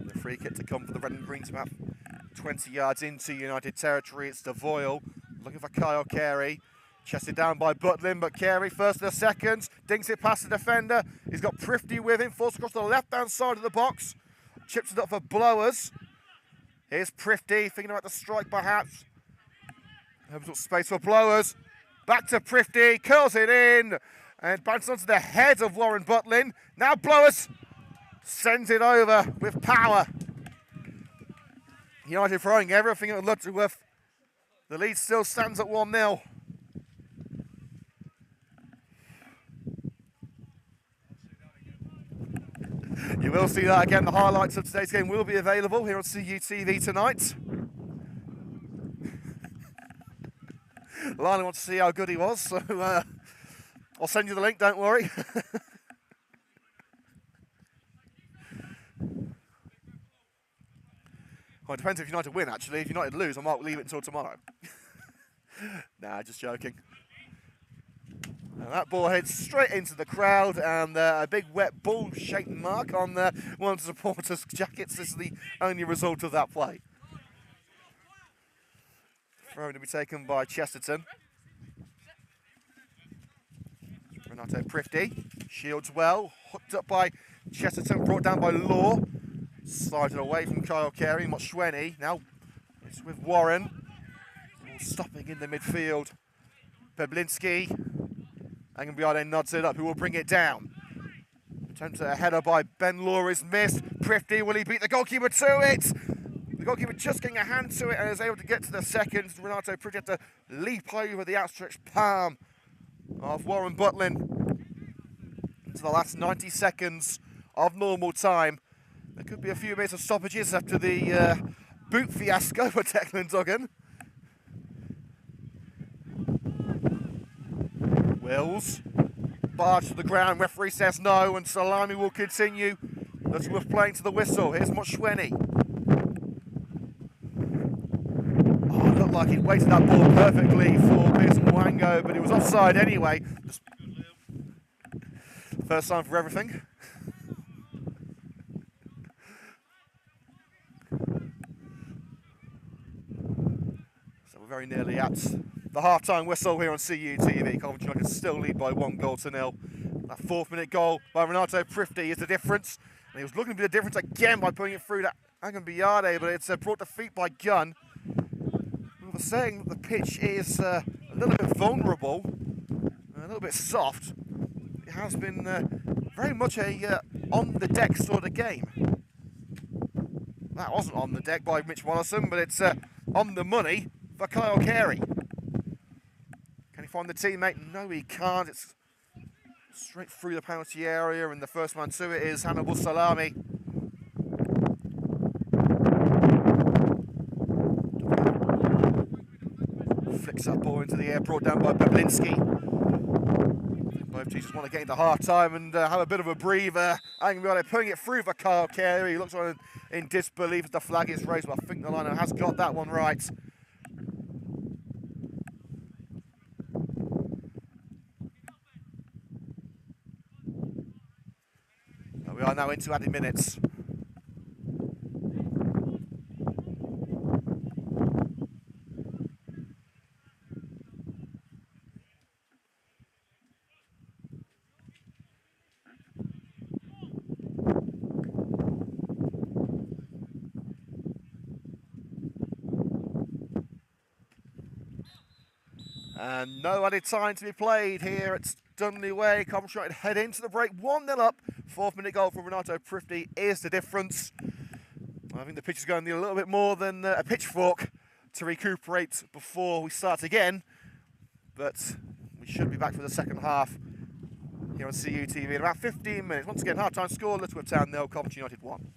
The free kick to come for the red and green map. 20 yards into United territory, it's Devoyle looking for Kyle Carey. Chested down by Butlin, but Carey first to the second, dinks it past the defender. He's got Prifty with him, falls across the left-hand side of the box. Chips it up for Blowers. Here's Prifty, thinking about the strike perhaps. Opens up space for Blowers. Back to Prifty, curls it in, and bounces onto the head of Warren Butlin. Now Blowers sends it over with power. United throwing everything at Lutterworth. The lead still stands at 1-0. You will see that again. The highlights of today's game will be available here on CUTV tonight. Lionel wants to see how good he was, so I'll send you the link, don't worry. Well, it depends if United win, actually. If United lose, I might leave it until tomorrow. Nah, just joking. And that ball heads straight into the crowd, and a big wet ball-shaped mark on one of the supporters' jackets. This is the only result of that play. Throw to be taken by Chesterton. Renato Prifty shields well, hooked up by Chesterton, brought down by Law. Slided away from Kyle Carey. Moshweni now it's with Warren. Stopping in the midfield. Peblinski. Angambiade nods it up. Who will bring it down? Attempt at a header by Ben Law is missed. Prifty, will he beat the goalkeeper to it? The goalkeeper just getting a hand to it and is able to get to the second. Renato Prifty had to leap over the outstretched palm of Warren Butlin into the last 90 seconds of normal time. There could be a few minutes of stoppages after the boot fiasco for Declan Duggan. Wills, barge to the ground, referee says no, and Salami will continue. Lutterworth playing to the whistle. Here's Moshweni. Oh, it looked like he'd weighted that ball perfectly for Piers Mwango, but it was offside anyway. First time for everything. So we're very nearly at the half-time whistle here on CUTV. Coventry United still lead by 1-0. That 4th minute goal by Renato Prifty is the difference. And he was looking to be the difference again by putting it through to Angambiade, but it's brought to feet by Gunn. We were saying that the pitch is a little bit vulnerable, a little bit soft. It has been very much a on-the-deck sort of game. That wasn't on the deck by Mitch Wallison, but it's on the money for Kyle Carey. Can he find the teammate? No, he can't. It's straight through the penalty area, and the first man to it is Hannibal Salami. Flicks that ball into the air, brought down by Peblinski. Both teams just want to get into half-time and have a bit of a breather. Angambiade putting it through for Kyle Carey. He looks on in disbelief as the flag is raised, but I think the liner has got that one right. We are now into added minutes. And no added time to be played here at Dunley Way. Coventry United head into the break, 1-0 up. 4th minute goal from Renato Prifty is the difference. I think the pitch is going to need a little bit more than a pitchfork to recuperate before we start again. But we should be back for the second half here on CUTV in about 15 minutes. Once again, half-time score, Lutterworth Town 0, Coventry United 1.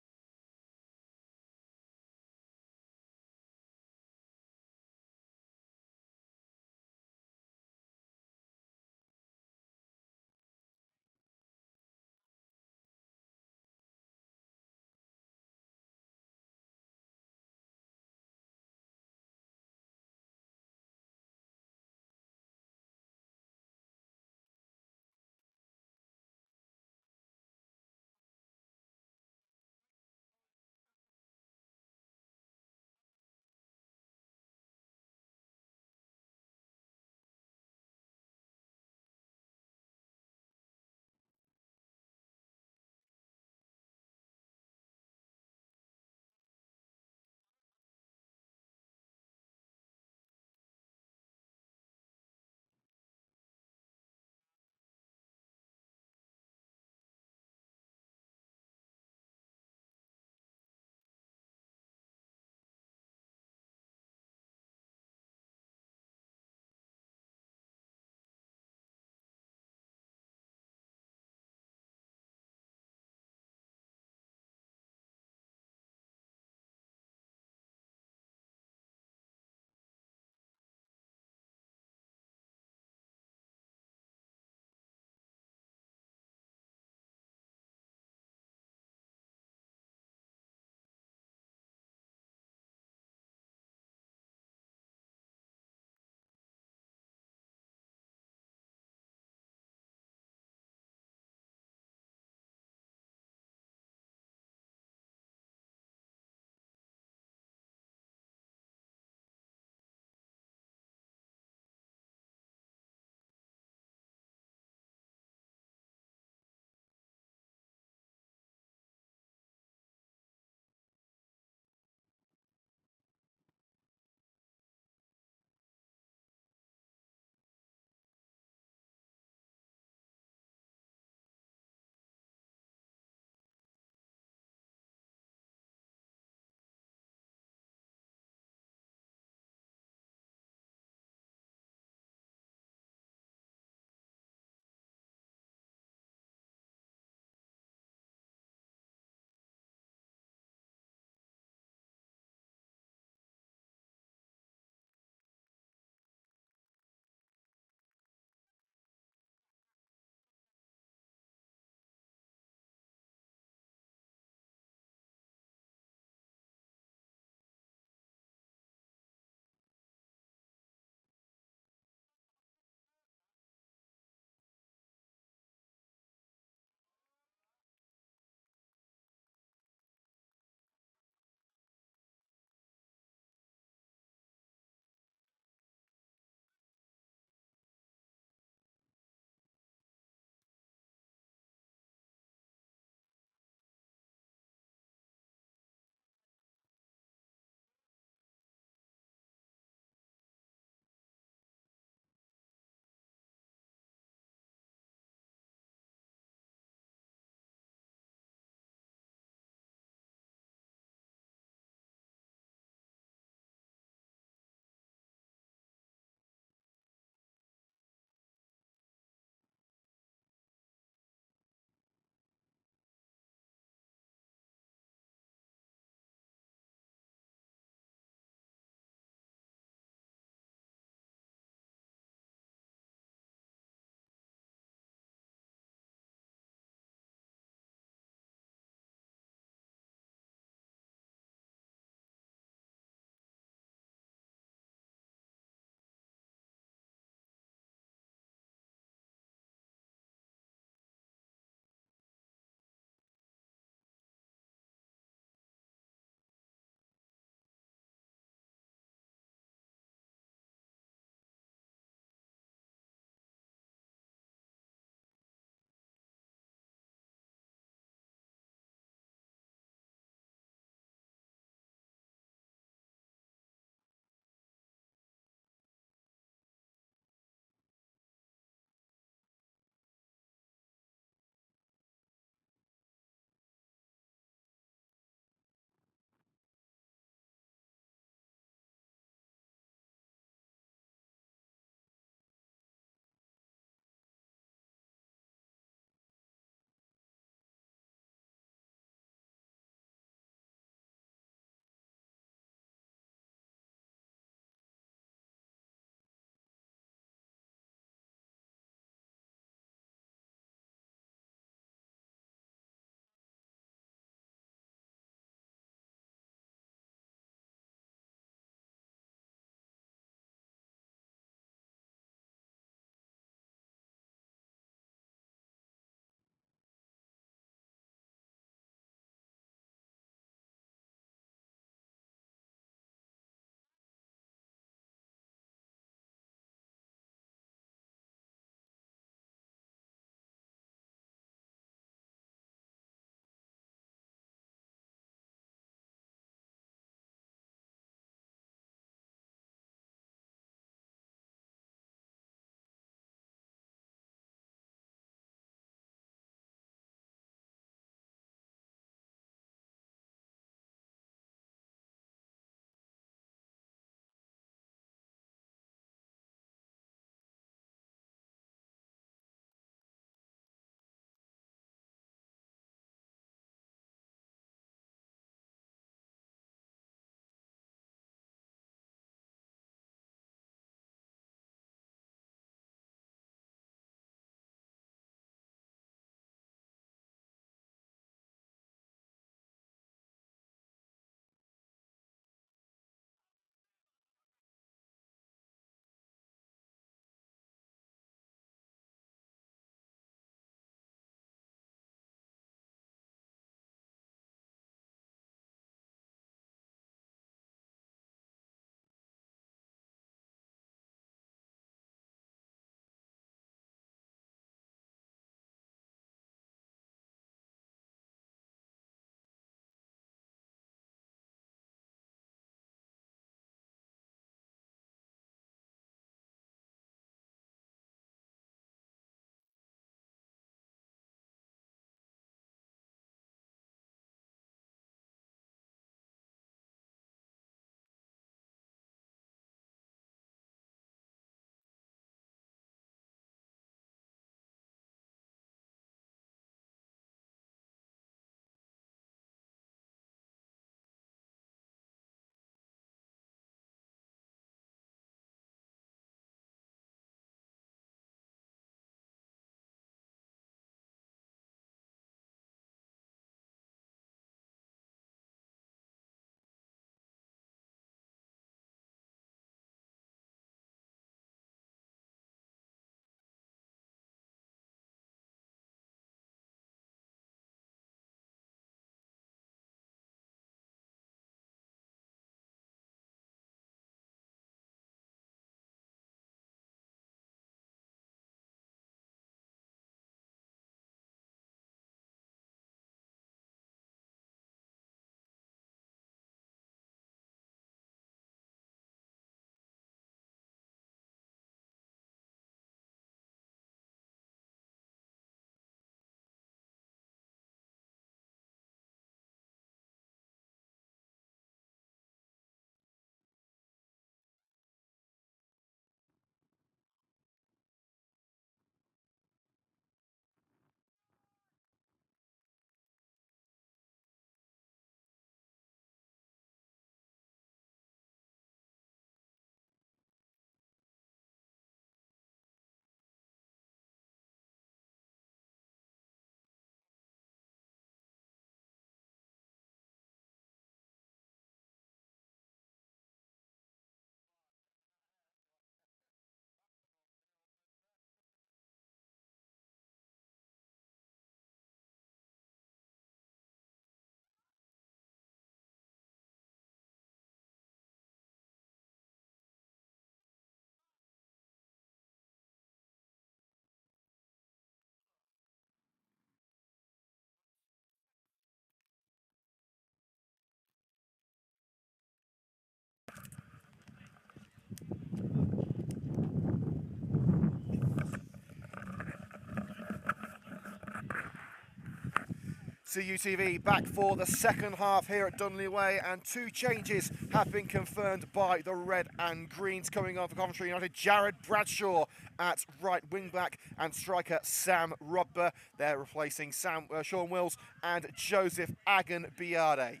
CUTV back for the second half here at Dunley Way, and two changes have been confirmed by the red and greens. Coming on for Coventry United, Jared Bradshaw at right wing back and striker Sam Rodber. They're replacing Sean Wills and Joseph Agan-Biade.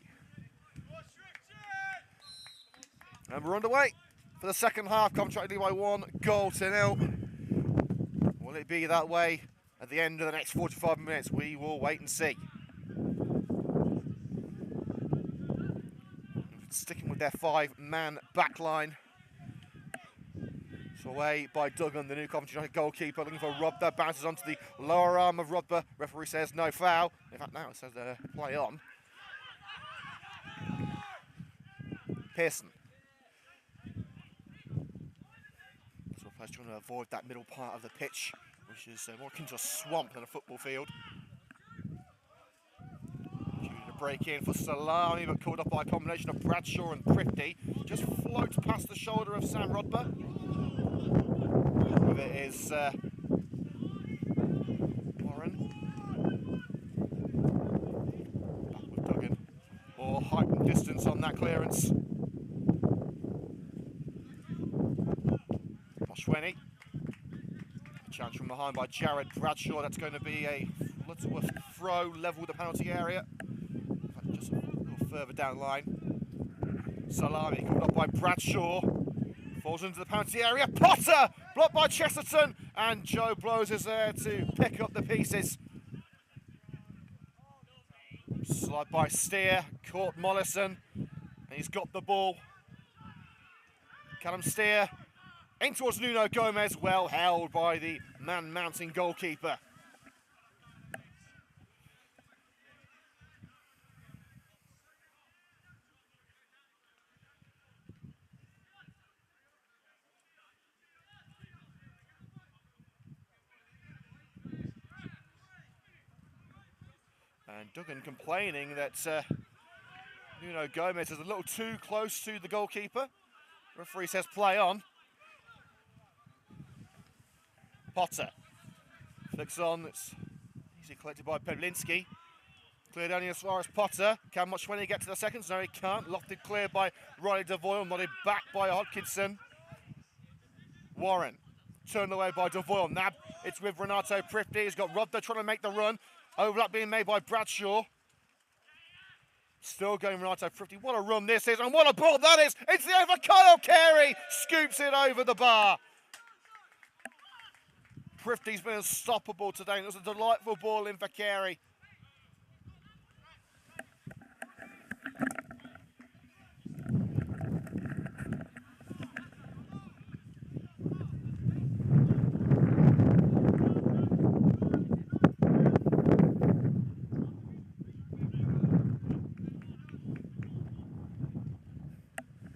And we're underway for the second half. Coventry lead by 1-0. Will it be that way at the end of the next 45 minutes? We will wait and see. Sticking with their five-man backline. It's away by Duggan, the new Coventry United goalkeeper, looking for Rodber. Bounces onto the lower arm of Rodber. Referee says no foul. In fact, now it says play on. Pearson. So the players trying to avoid that middle part of the pitch, which is more akin to a swamp than a football field. Break in for Salami, but caught up by a combination of Bradshaw and Prifty. Just floats past the shoulder of Sam Rodber. With it is Warren. Back with Duggan. Or heightened distance on that clearance. Moshweni. Challenge from behind by Jared Bradshaw. That's going to be a Lutterworth throw, level with the penalty area. Just a little further down the line. Salami caught up by Bradshaw. Falls into the penalty area. Potter! Blocked by Chesterton. And Joe Blows is there to pick up the pieces. Slide by Steer. Caught Mollison. And he's got the ball. Callum Steer in towards Nuno Gomez. Well held by the man-mounting goalkeeper. And Duggan complaining that Nuno Gomez is a little too close to the goalkeeper. Referee says play on. Potter flicks on. It's easily collected by Peblinski. Cleared only as far as Potter. Can Moshweni get to the seconds? No, he can't. Lofted clear by Riley Devoyle. Nodded back by Hodkinson. Warren turned away by Devoyle. Now it's with Renato Prifty. He's got Rodber trying to make the run. Overlap being made by Bradshaw. Still going Renato Prifty. What a run this is, and what a ball that is. It's the over. Kyle Carey scoops it over the bar. Prifty's been unstoppable today. It was a delightful ball in for Carey.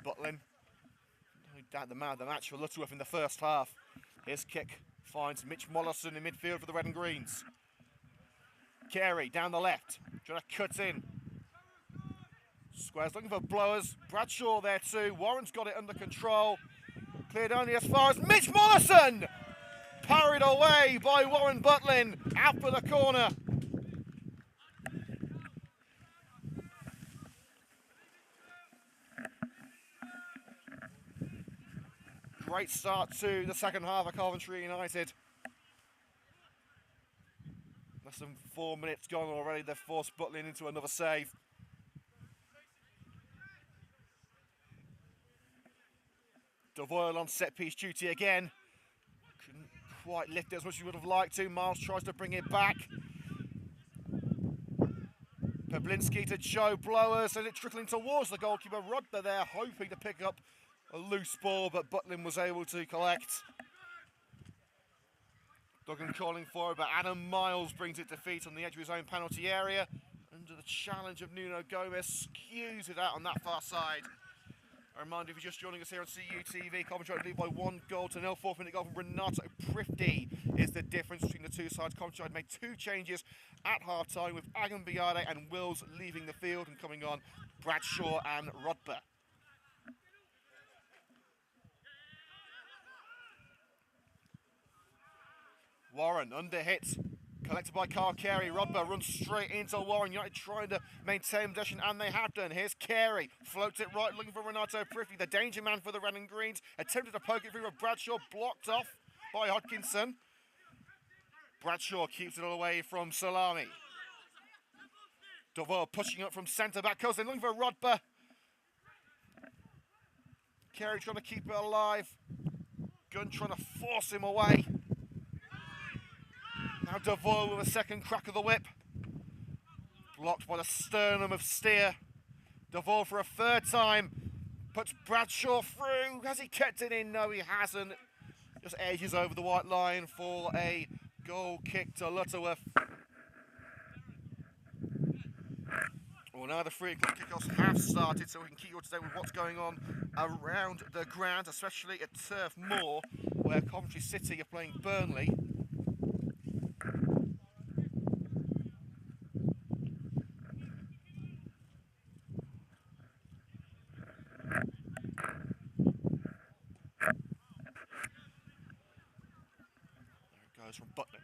Butlin, the man of the match for Lutterworth in the first half. His kick finds Mitch Mollison in midfield for the red and greens. Carey down the left, trying to cut in. Squares looking for blowers. Bradshaw there too. Warren's got it under control. Cleared only as far as Mitch Mollison! Parried away by Warren Butlin. Out for the corner. Great start to the second half of Coventry United. Less than 4 minutes gone already. They've forced Butlin into another save. Devoyle on set-piece duty again. Couldn't quite lift it as much as he would have liked to. Miles tries to bring it back. Peblinski to Joe Blowers, and it trickling towards the goalkeeper. Rodber there, hoping to pick up a loose ball, but Butlin was able to collect. Duggan calling for it, but Adam Miles brings it to feet on the edge of his own penalty area. Under the challenge of Nuno Gomez, skews it out on that far side. A reminder, if you're just joining us here on CUTV, Coventry lead by 1-0. 4th minute goal from Renato Prifty is the difference between the two sides. Coventry made two changes at half-time, with Agan-Biade and Wills leaving the field, and coming on Bradshaw and Rodber. Warren under hit Collected by Carl Carey. Rodber runs straight into Warren United, trying to maintain possession, and they have done. Here's Carey. Floats it right, looking for Renato Priffy, the danger man for the red and greens. Attempted to poke it through, but Bradshaw blocked off by Hodkinson. Bradshaw keeps it all away from Salami. Devoe pushing up from centre back. Cousin looking for Rodber. Carey trying to keep it alive. Gunn trying to force him away. Now Devoe with a second crack of the whip. Blocked by the sternum of Steer. Devoe for a third time. Puts Bradshaw through. Has he kept it in? No, he hasn't. Just edges over the white line for a goal kick to Lutterworth. Well, now the 3 o'clock kickoffs have started, so we can keep you up to date with what's going on around the ground, especially at Turf Moor, where Coventry City are playing Burnley. From Butler,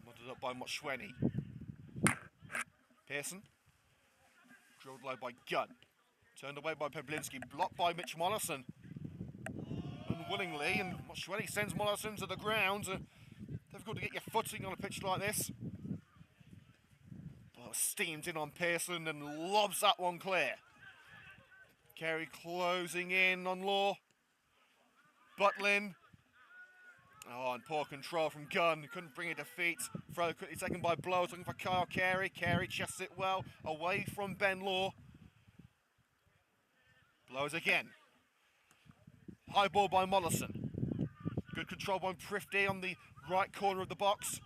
muddled up by Moshweni. Pearson, drilled low by Gunn, turned away by Peblinski, blocked by Mitch Mollison unwillingly, and Moshweni sends Mollison to the ground. Difficult to get your footing on a pitch like this. Well, steamed in on Pearson and lobs that one clear. Carey closing in on Law. Butlin. Oh, and poor control from Gunn. Couldn't bring a defeat. Throw quickly taken by Blows, looking for Kyle Carey. Carey chests it well away from Ben Law. Blows again. High ball by Mollison. Good control by Prifty on the right corner of the box.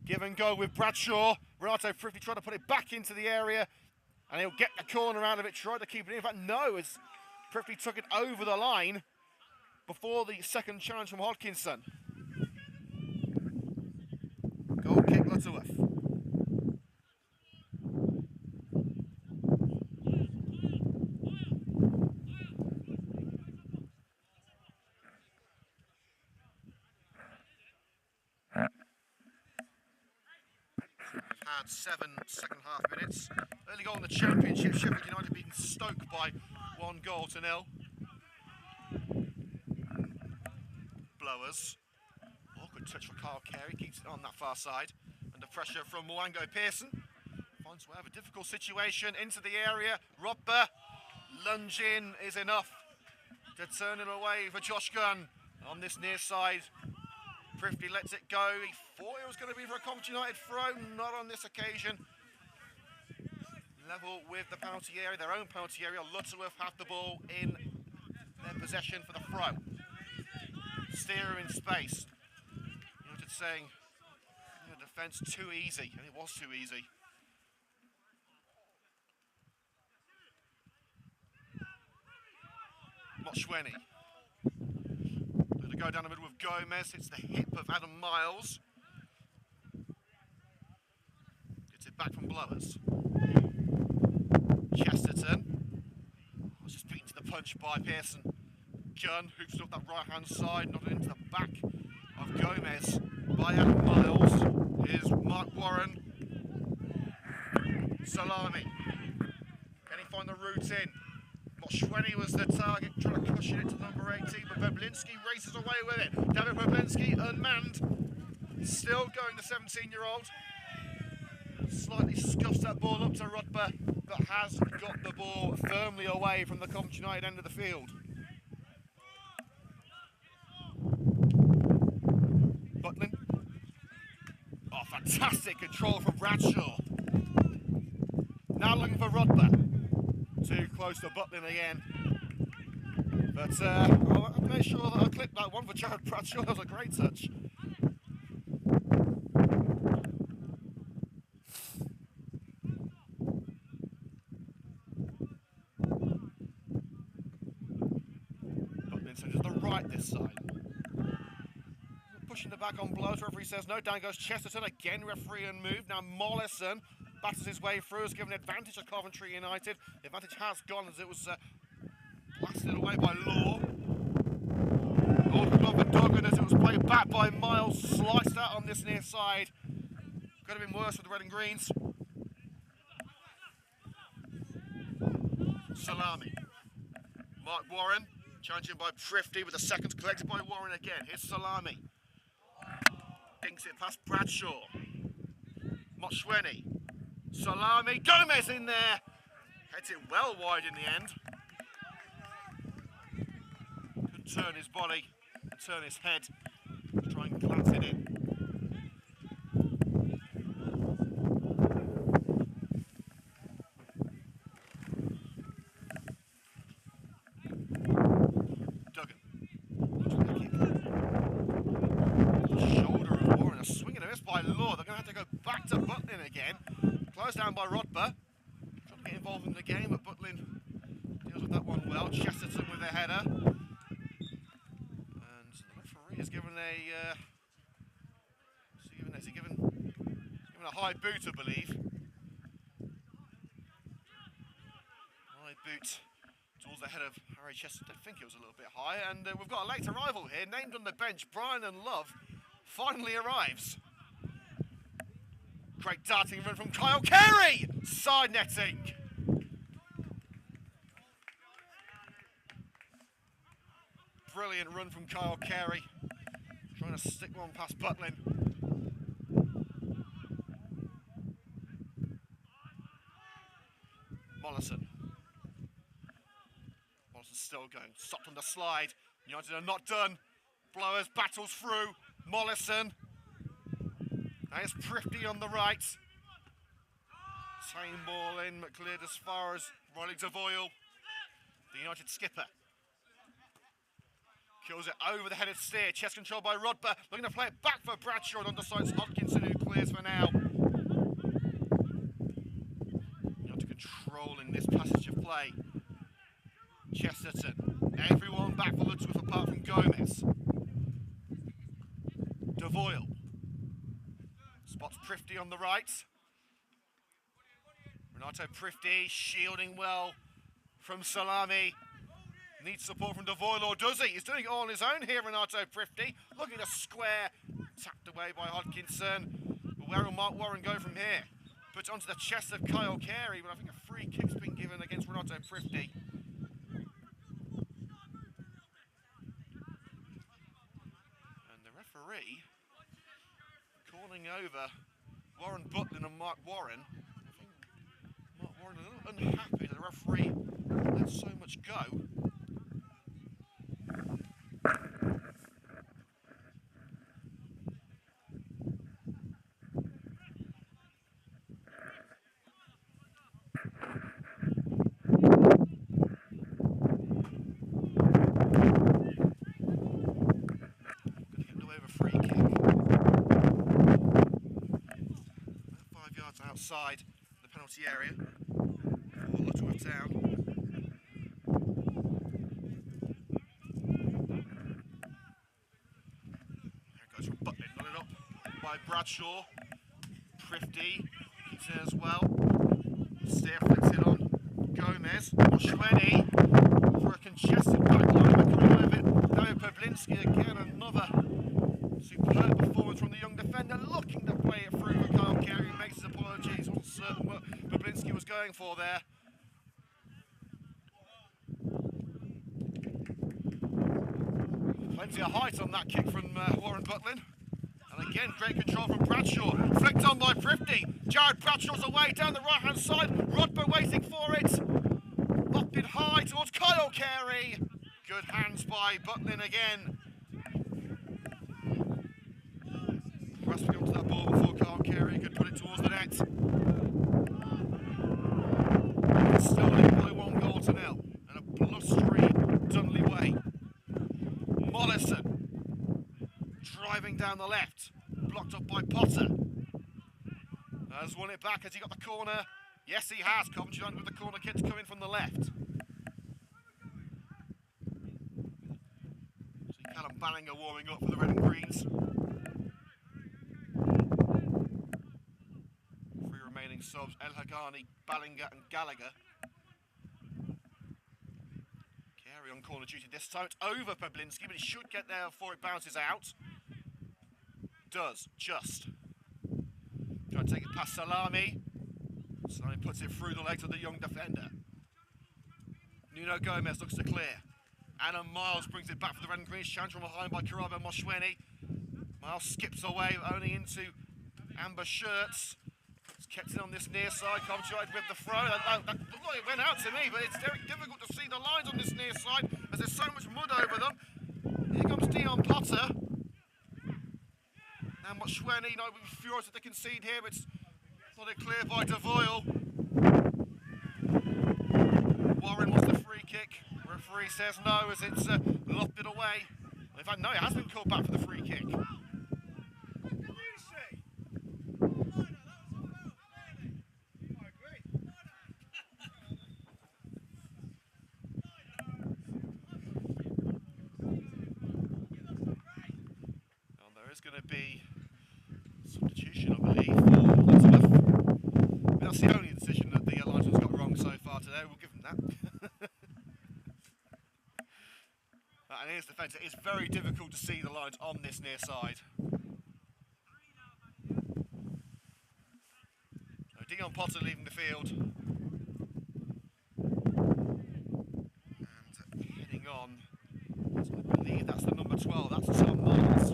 Give and go with Bradshaw. Renato Prifty trying to put it back into the area, and he'll get the corner out of it. Tried to keep it in. In fact, no, as Prifty took it over the line before the second challenge from Hodkinson. Goal kick, Lutterworth. We've had 7 second half minutes. Early goal in the Championship, Sheffield United beating Stoke by 1-0. Blowers. Good touch for Carl Carey, keeps it on that far side. Under pressure from Mwango Pearson. Finds way of a difficult situation into the area. Rodber, lunge in is enough to turn it away for Josh Gunn on this near side. Prifty lets it go. He thought it was going to be for a Coventry United throw, not on this occasion. Level with the penalty area, their own penalty area. Lutterworth have the ball in their possession for the throw. Steer in space. Saying, defence too easy, and it was too easy. Moshweni. Going to go down the middle with Gomez. It's the hip of Adam Miles. Gets it back from Blowers. Chesterton. Was just beaten to the punch by Pearson. Gunn hoops up that right-hand side, not into the back of Gomez. By Adam Miles is Mark Warren. Salami. Can he find the route in? Moshweni was the target, trying to cushion it to number 18, but Peblinski races away with it. David Peblinski unmanned. Still going, the 17-year-old. Slightly scuffs that ball up to Rodber, but has got the ball firmly away from the Coventry United end of the field. Butlin. Oh, fantastic control from Bradshaw. Now looking for Rodber. Too close to Butlin again. But I'll make sure that I'll clip that one for Jared Bradshaw. That was a great touch. Butlin to the right this side. Pushing the back on Blows, referee says no. Down goes Chesterton, again referee and move. Now Mollison batters his way through, has given advantage to Coventry United. The advantage has gone as it was blasted away by Law. Lord Glover Duggan as it was played back by Miles, sliced out on this near side. Could have been worse with the red and greens. Salami. Mark Warren, challenging by Prifty with the seconds collected by Warren again. Here's Salami. Dinks it past Bradshaw. Moshweni. Salami. Gomez in there. Heads it well wide in the end. Could turn his body and turn his head to try and glance it in. To Butlin again, closed down by Rodber. Trying to get involved in the game, but Butlin deals with that one well. Chesterton with a header, and the referee has given a has he given a high boot, I believe. High boot towards the head of Harry Chesterton. I think it was a little bit high, and we've got a late arrival here. Named on the bench, Brian and Love finally arrives. Great darting run from Kyle Carey! Side netting! Brilliant run from Kyle Carey. Trying to stick one past Butlin. Mollison. Mollison's still going. Stopped on the slide. United are not done. Blowers battles through. Mollison. There's Prifty on the right. Same ball in, but cleared as far as Riley Devoyle, the United skipper. Kills it over the headed steer. Chest control by Rodber. Looking to play it back for Bradshaw. And underside's Hodkinson, who clears for now. United controlling this passage of play. Chesterton. Everyone back for Lutterworth apart from Gomez. Devoyle. Spots Prifty on the right. Renato Prifty shielding well from Salami. Needs support from Devoyle, or does he? He's doing it all on his own here, Renato Prifty. Looking to square. Tapped away by Hodkinson. But where will Mark Warren go from here? Puts onto the chest of Kyle Carey, but I think a free kick's been given against Renato Prifty. And the referee calling over Warren Butlin and Mark Warren. I think Mark Warren a little unhappy that the referee let so much go. Outside the penalty area for Lutterworth Town. There it goes from Butlin, nodded up by Bradshaw. Prifty keeps it as well. Steer flicks it on Gomez. Moshweni for a congested back line, but coming out of it. David Pablinski again, another superb performance from the young defender, looking to play it through for Kyle Carey. Makes his apologies, wasn't certain what Pablinski was going for there. Plenty of height on that kick from Warren Butlin. And again, great control from Bradshaw. Flicked on by Prifty. Jared Bradshaw's away down the right-hand side. Rodber waiting for it. Up it high towards Kyle Carey. Good hands by Butlin again. Grasping onto that ball before Kyle Carey could put it towards the net. It's still leading by 1-0 and a blustery Dunley way. Mollison driving down the left, blocked up by Potter. Has won it back. Has he got the corner? Yes, he has. Coventry United with the corner kicks coming from the left. See Callum Banninger warming up for the red and greens. Three remaining subs: El Hagani, Ballinger and Gallagher. Carey on corner duty this time. It's over Pablinski, but he should get there before it bounces out. Does, just. Trying to take it past Salami. Salami puts it through the legs of the young defender. Nuno Gomez looks to clear. Adam Miles brings it back for the red and green. Challenge from behind by Karabo Moshweni. Miles skips away, only into amber shirts. It's kept in on this near side. Coventry United with the throw. That looked like it went out to me, but it's very difficult to see the lines on this near side as there's so much mud over them. Here comes Dion Potter. And Moshweni, you know, we'll be furious if they concede here. It's not a clear by Devoyle. Warren wants the free kick. Referee says no as it's lofted away. In fact, no, it has been called back for the free kick. And there is going to be substitution, I believe, for Lutterworth. That's the only decision that the linesman's got wrong so far today. We'll give them that. And here's the defence. It is very difficult to see the lines on this near side. So Dion Potter leaving the field. And heading on. So I believe that's the number 12. That's Tom Miles.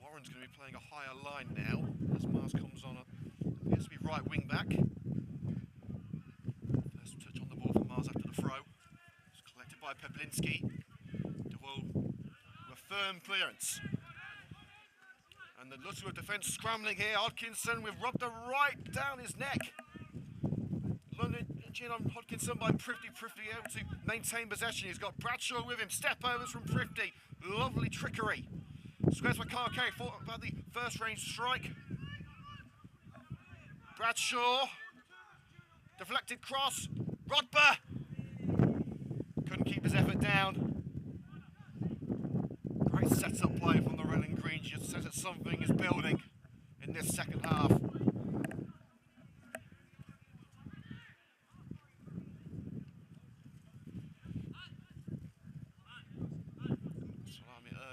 Warren's going to be playing a higher line now as Miles comes on. Appears to be right wing back. First touch on the ball for Miles after the throw. It's collected by Peblinski. DeWall with a firm clearance. And the Lutterworth defence scrambling here. Hodkinson with Robder right down his neck. London in on Hodkinson by Prifty. Prifty able to maintain possession. He's got Bradshaw with him. Step overs from Prifty. Lovely trickery. Squares McCarkay fought about the first range strike. Bradshaw. Deflected cross. Rodber. Couldn't keep his effort down. Great set-up play from the red and green. Just says that something is building in this second half.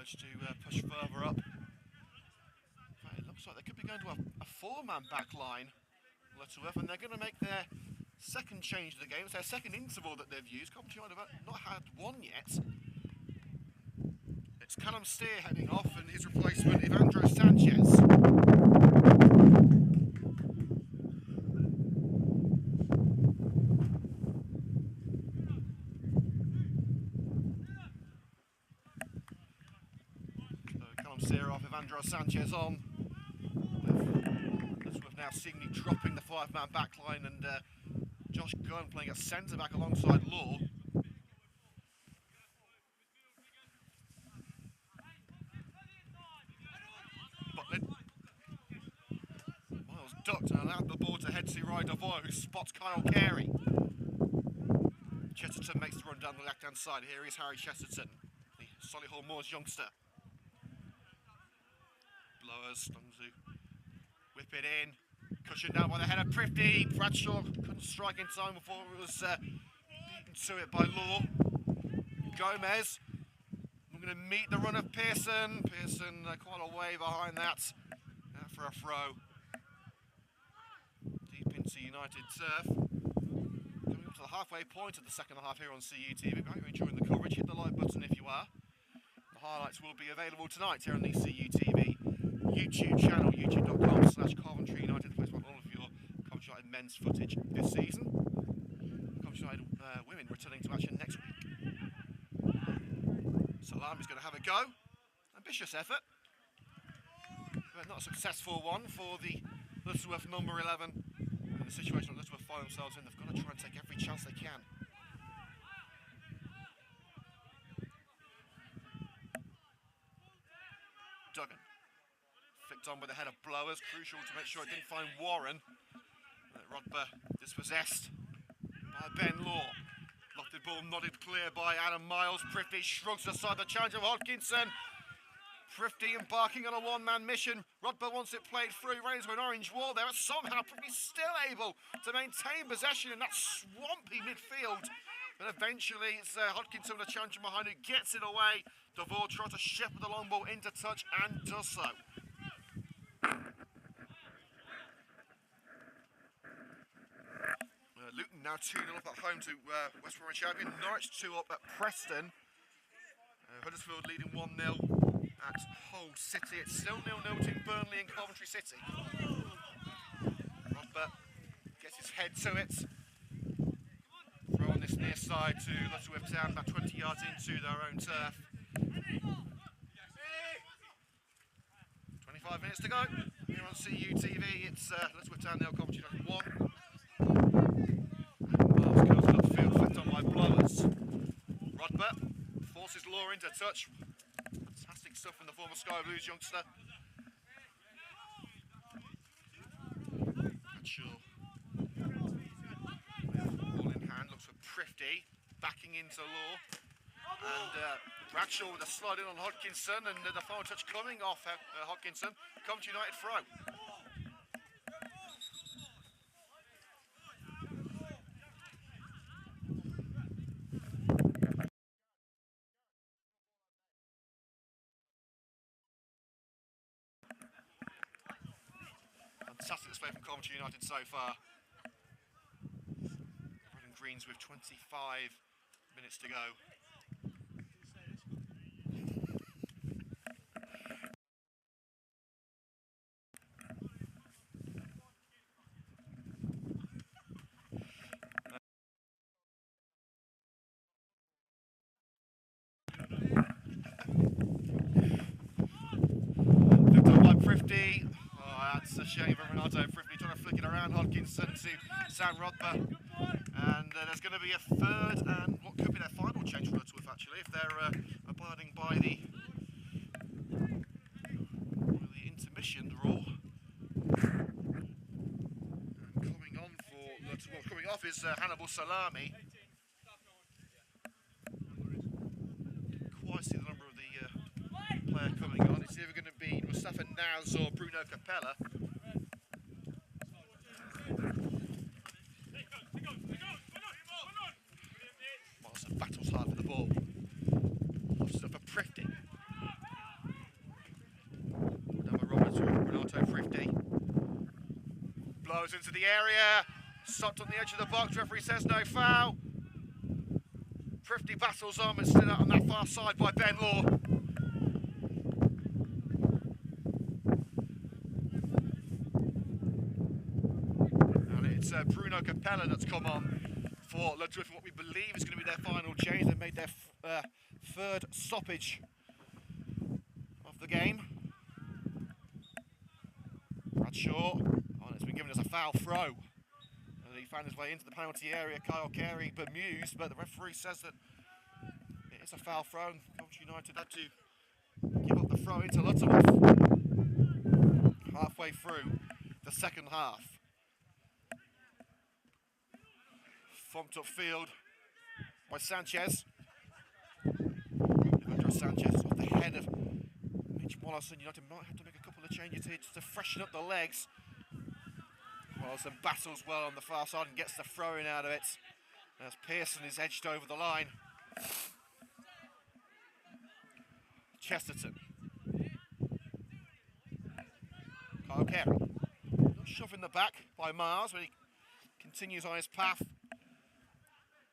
To push further up. It looks like they could be going to a four-man back line, Lutterworth, and they're going to make their second change of the game. It's their second interval that they've used. Coventry United have not had one yet. It's Callum Steer heading off and his replacement, Evandro Sanchez. Off Evandro Sanchez on. Lutterworth now seemingly dropping the five-man back line and Josh Gunn playing at centre-back alongside Law. Butlin. Miles ducked and allowed the ball to head to Ryder Voy, who spots Kyle Carey. Chesterton makes the run down the left-hand side. Here is Harry Chesterton, the Solihull Moors youngster. Blowers, to whip it in. Cushioned down by the head of Prifty. Bradshaw couldn't strike in time before it was beaten to it by Law. Gomez. We're going to meet the run of Pearson. Pearson quite a way behind that. For a throw. Deep into United turf. Coming up to the halfway point of the second half here on CUTV. I hope you're enjoying the coverage. Hit the like button if you are. The highlights will be available tonight here on the CUTV YouTube channel, youtube.com/Coventry United. Place all of your Coventry United men's footage this season. Coventry United women returning to action next week. Salami's going to have a go. Ambitious effort, but not a successful one for the Lutterworth number 11. In the situation that Lutterworth find themselves in, they've got to try and take every chance they can. Duggan. Flicked on with the head of Blowers, crucial to make sure it didn't find Warren. Rodber dispossessed by Ben Law. Lofted ball nodded clear by Adam Miles. Prifty shrugs aside the challenge of Hodkinson. Thrifty embarking on a one-man mission. Rodber wants it played through, runs to an orange wall there, but somehow Thrifty still able to maintain possession in that swampy midfield. But eventually it's Hodkinson, the challenger behind, who gets it away. Devore tries to shepherd the long ball into touch and does so. Luton now 2-0 up at home to West Bromwich Albion. Norwich 2 up at Preston. Huddersfield leading 1-0 at Hull City. It's still 0-0 between Burnley and Coventry City. Rodber gets his head to it. Throw on this near side to Lutterworth Town, about 20 yards into their own turf. 25 minutes to go. Here on CUTV, it's Lutterworth Town 0, Coventry United 1. Miles goes upfield, flicked on by Blowers. Rodber forces Law into touch. Fantastic stuff from the former Sky Blues youngster. Bradshaw, ball in hand, looks for Thrifty, backing into Law. And Bradshaw with a slide in on Hodkinson, and the final touch coming off Hodkinson. Coventry United throw. Fantastic display from Coventry United so far. Red and Greens with 25 minutes to go. Flipped on by Thrifty. Oh, that's a shame for Renato Thrifty trying to flick it around Hodkinson to Sam Rodber. And there's going to be a third and what could be their final change for Lutterworth actually, if they're abiding by the intermission rule. And coming on for Lutterworth, coming off is Hannibal Salami. Quite see the number of the player coming on. It's either going to be Mustafa Naz or Bruno Capella. Marson battles hard for the ball. Lofts it up for Thrifty. Down by Roberts or Renato Thrifty. Blows into the area. Stopped on the edge of the box. Referee says no foul. Thrifty battles on, but still out on that far side by Ben Law. And it's Bruno Capella that's come on for Lutterworth, what we believe is going to be their final change. They've made their third stoppage of the game. Bradshaw, oh, it's been given as a foul throw. He found his way into the penalty area, Kyle Carey bemused, but the referee says that it is a foul throw. Coventry United had to give up the throw into Lutterworth halfway through the second half. Thumped upfield by Sanchez. Sanchez off the head of Mitch Wallison. United might have to make a couple of changes here just to freshen up the legs. Wallison battles well on the far side and gets the throw-in out of it as Pearson is edged over the line. Chesterton. Kyle Carey. Shove in the back by Miles, but he continues on his path.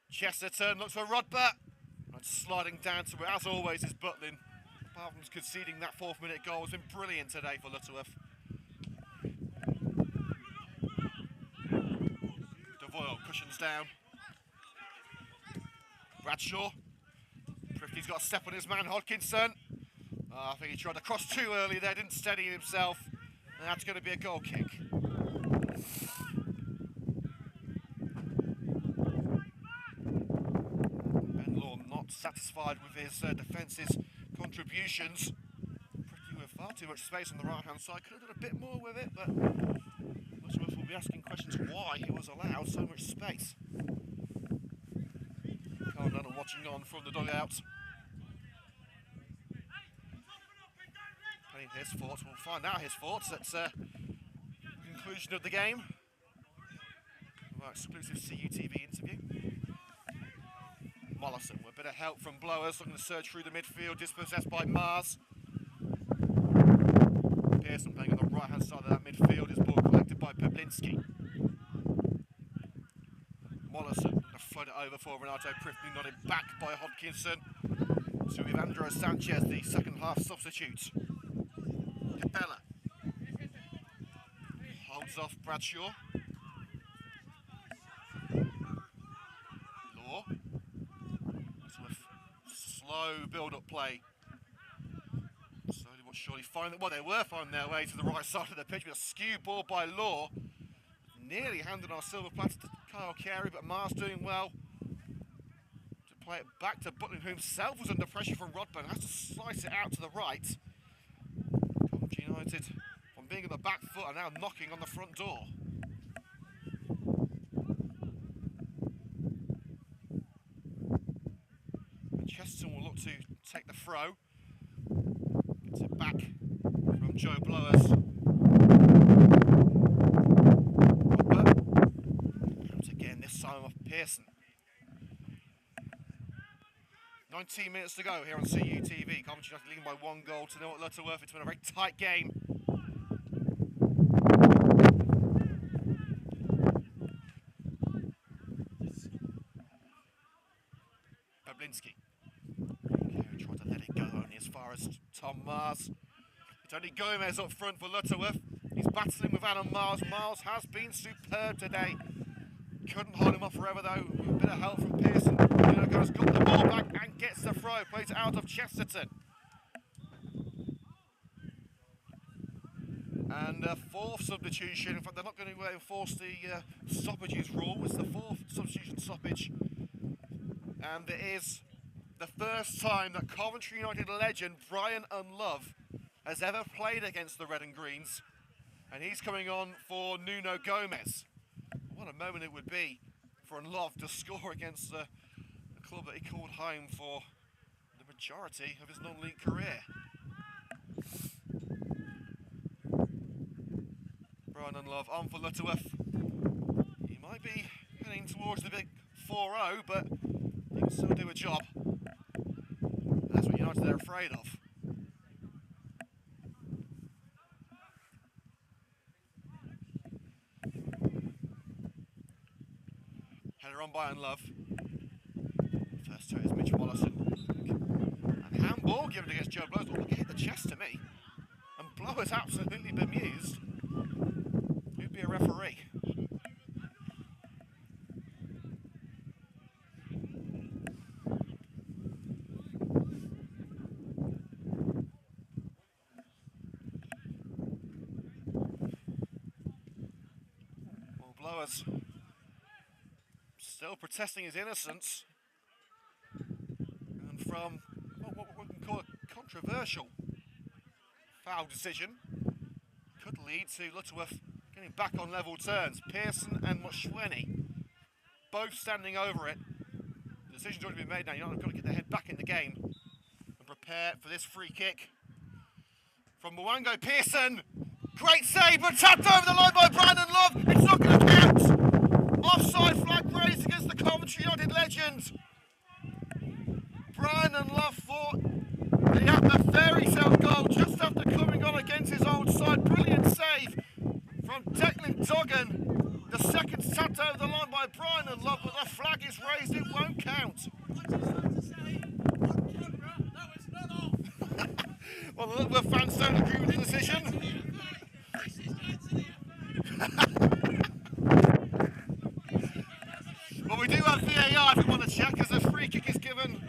Chesterton looks for Rodber. And sliding down to where, as always, is Butlin. Apart from conceding that 4th minute goal, has been brilliant today for Lutterworth. Devoyle cushions down. Bradshaw. Thrifty's got a step on his man, Hodkinson. I think he tried to cross too early there, didn't steady himself. And that's going to be a goal kick. Ben Law not satisfied with his defence's contributions. Thrifty with far too much space on the right hand side. Could have done a bit more with it, but Lutterworth will be asking questions why he was allowed so much space. Carl Lennon watching on from the dugout. Certainly his thoughts. We'll find out his thoughts at the conclusion of the game. Our exclusive CUTV interview. Mollison with a bit of help from Blowers, looking to surge through the midfield, dispossessed by Mars. Pearson playing on the right-hand side of that midfield, is ball collected by Peblinski. Mollison to float it over for Renato Prifty, nodded back by Hodkinson to Evandro Sanchez, the second half substitute. Capella holds off Bradshaw. Law. Sort of slow build-up play. Slowly but surely they were finding their way to the right side of the pitch with a skew ball by Law. Nearly handed on a silver platter to Kyle Carey, but Mars doing well to play it back to Butler, who himself was under pressure from Rodburn, has to slice it out to the right. Coventry United, from being on the back foot, are now knocking on the front door. Chesterton will look to take the throw. Gets it back from Joe Blowers. Out again, this time off Pearson. 19 minutes to go here on CUTV. Coventry United leading by 1 goal to 0 at Lutterworth. It's been a very tight game. Peblinski. Tried to let it go only as far as Tom Mars. It's only Gomez up front for Lutterworth. He's battling with Adam Miles. Miles has been superb today. Couldn't hold him off forever though, with a bit of help from Pearson. Gomez got the ball back and gets the throw. Plays it out of Chesterton. And fourth substitution. In fact, they're not going to enforce the stoppages rule. It's the fourth substitution stoppage. And it is the first time that Coventry United legend Brian Unlove has ever played against the Red and Greens. And he's coming on for Nuno Gomez. What a moment it would be for Unlove to score against the club that he called home for the majority of his non-league career. Brian Unlove on for Lutterworth. He might be heading towards the big 4-0, but he can still do a job. That's what United are afraid of. Header on by Unlove. First to it is Mitch Mollison. And handball given against Joe Blowers. Look, he hit the chest to me. And Blowers absolutely bemused. Who'd be a referee? Well, Blowers still protesting his innocence, and from what we can call a controversial foul decision, could lead to Lutterworth getting back on level terms. Pearson and Moshweni both standing over it. The decision's already been made now. United have got to get their head back in the game and prepare for this free kick from Mwango. Pearson, great save, but tapped over the line by Brian Unlove. It's not going to count. Offside flag raised against the Coventry United legend. Brian Unlove thought he had the fairy tale goal just after coming on against his old side. Brilliant save from Declan Duggan. The second tapped over the line by Brian Unlove, but the flag is raised, it won't count. Well, the Lutterworth fans don't agree with the decision. Well, we do have VAR if we want to check, as a free kick is given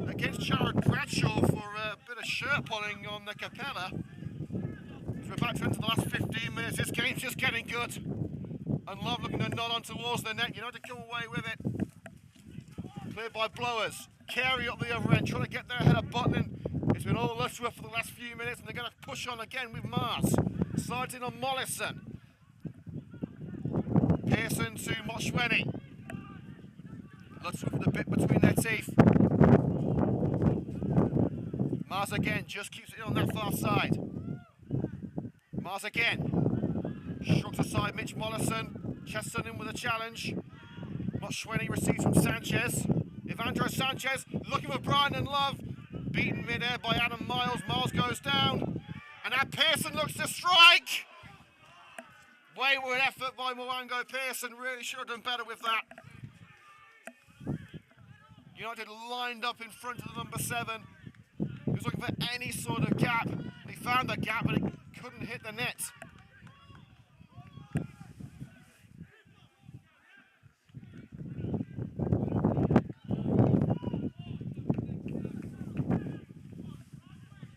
against Jared Bradshaw for a bit of shirt pulling on the Capella. As we're about to enter the last 15 minutes, this game's just getting good. Unlove looking to nod on towards the net. United come away with it. Cleared by Blowers. Carey up the other end, trying to get there ahead of Butlin. It's been all Lutterworth for the last few minutes, and they're going to push on again with Mars. Slides in on Mollison. Pearson to Moshweni. Lutterworth with a bit between their teeth. Mars again, just keeps it on that far side. Mars again. Shrugs aside Mitch Mollison. Cheston in with a challenge. Moshweni receives from Sanchez. Evandro Sanchez looking for Brian and Love. Beaten mid-air by Adam Miles. Miles goes down. And now Pearson looks to strike. Wayward effort by Mwango Pearson. Really should have done better with that. United lined up in front of the number 7. He was looking for any sort of gap. He found the gap, but it couldn't hit the net.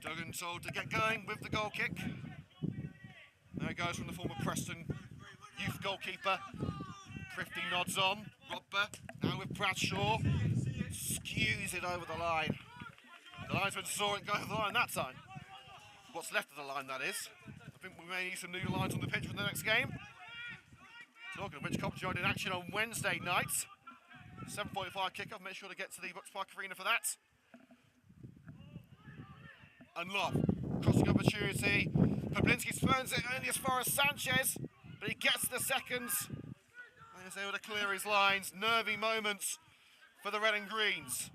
Duggan told to get going with the goal kick. There he goes from the former Preston youth goalkeeper. Prifty nods on. Rodber now with Bradshaw. Skews it over the line. The linesman saw it go over the line that time. What's left of the line, that is. I think we may need some new lines on the pitch for the next game. Talking of which, Coventry United in action on Wednesday night. 7:45 kickoff. Make sure to get to the Bucks Park Arena for that. And Love, crossing opportunity. Pablinski spurns it only as far as Sanchez, but he gets the seconds. And he's able to clear his lines. Nervy moments for the red and greens.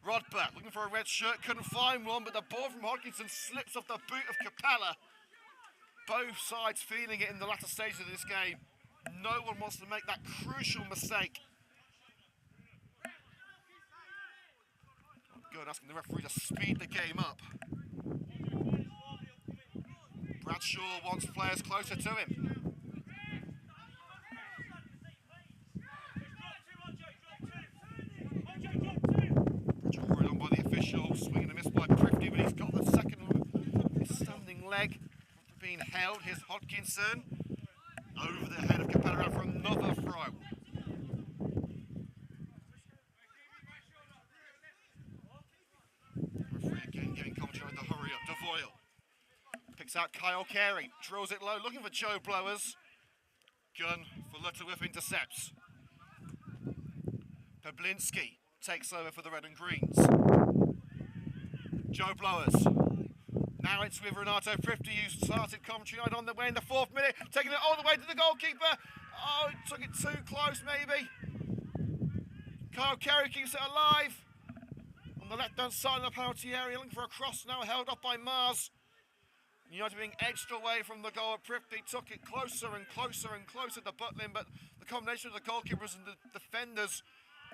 Rodber looking for a red shirt, couldn't find one, but the ball from Hodkinson slips off the boot of Capella. Both sides feeling it in the latter stages of this game. No one wants to make that crucial mistake. Good, asking the referee to speed the game up. Bradshaw wants players closer to him. Bradshaw hurried on by the official, swinging a miss by Prifty, but he's got the second standing leg being held. Here's Hodkinson over the head of Capella for another throw. Referee again giving Coventry the hurry up. Devoyle picks out Kyle Carey, drills it low, looking for Joe Blowers. Gunn for Lutterworth intercepts. Pablinski takes over for the red and greens. Joe Blowers. Now it's with Renato Prifty, who started Coventry United on the way in the 4th minute, taking it all the way to the goalkeeper. Oh, he took it too close maybe. Kyle Carey keeps it alive. On the left-hand side of the penalty area, looking for a cross now held up by Mars. United being edged away from the goal. Prifty took it closer and closer and closer to Butlin, but the combination of the goalkeepers and the defenders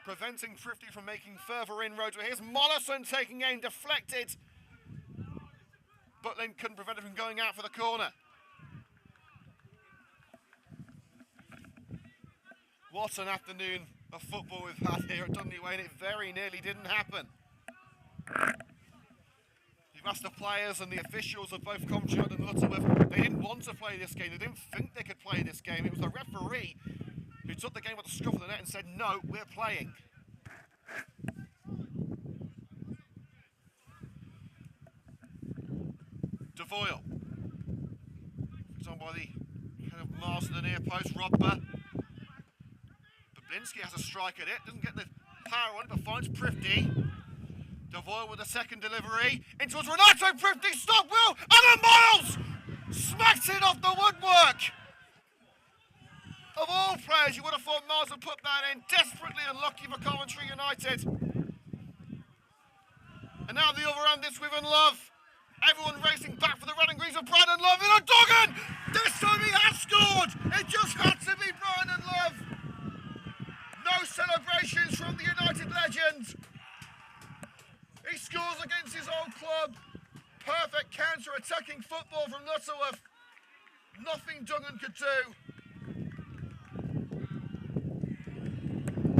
preventing Prifty from making further inroads. Here's Mollison taking aim, deflected. Butlin couldn't prevent it from going out for the corner. What an afternoon of football we've had here at Dudley Way, and it very nearly didn't happen. You've asked the players and the officials of both Coventry United and Lutterworth, they didn't want to play this game, they didn't think they could play this game. It was the referee who took the game at the scruff of the net and said, no, we're playing. Devoyle. It's on by the head of Mars to the near post, Rodber. Pablinski has a strike at it, doesn't get the power on it, but finds Prifty. Devoyle with a second delivery, in towards Renato Prifty, stop Will, Adam Miles! Smacks it off the woodwork! Of all players, you would have thought Miles would put that in, desperately unlucky for Coventry United. And now the other end, it's with Love. Everyone racing back for the red and greens of Brian and Love in a Duggan! This time he has scored! It just had to be Brian and Love! No celebrations from the United legend! He scores against his old club. Perfect counter-attacking football from Lutterworth. Nothing Duggan could do.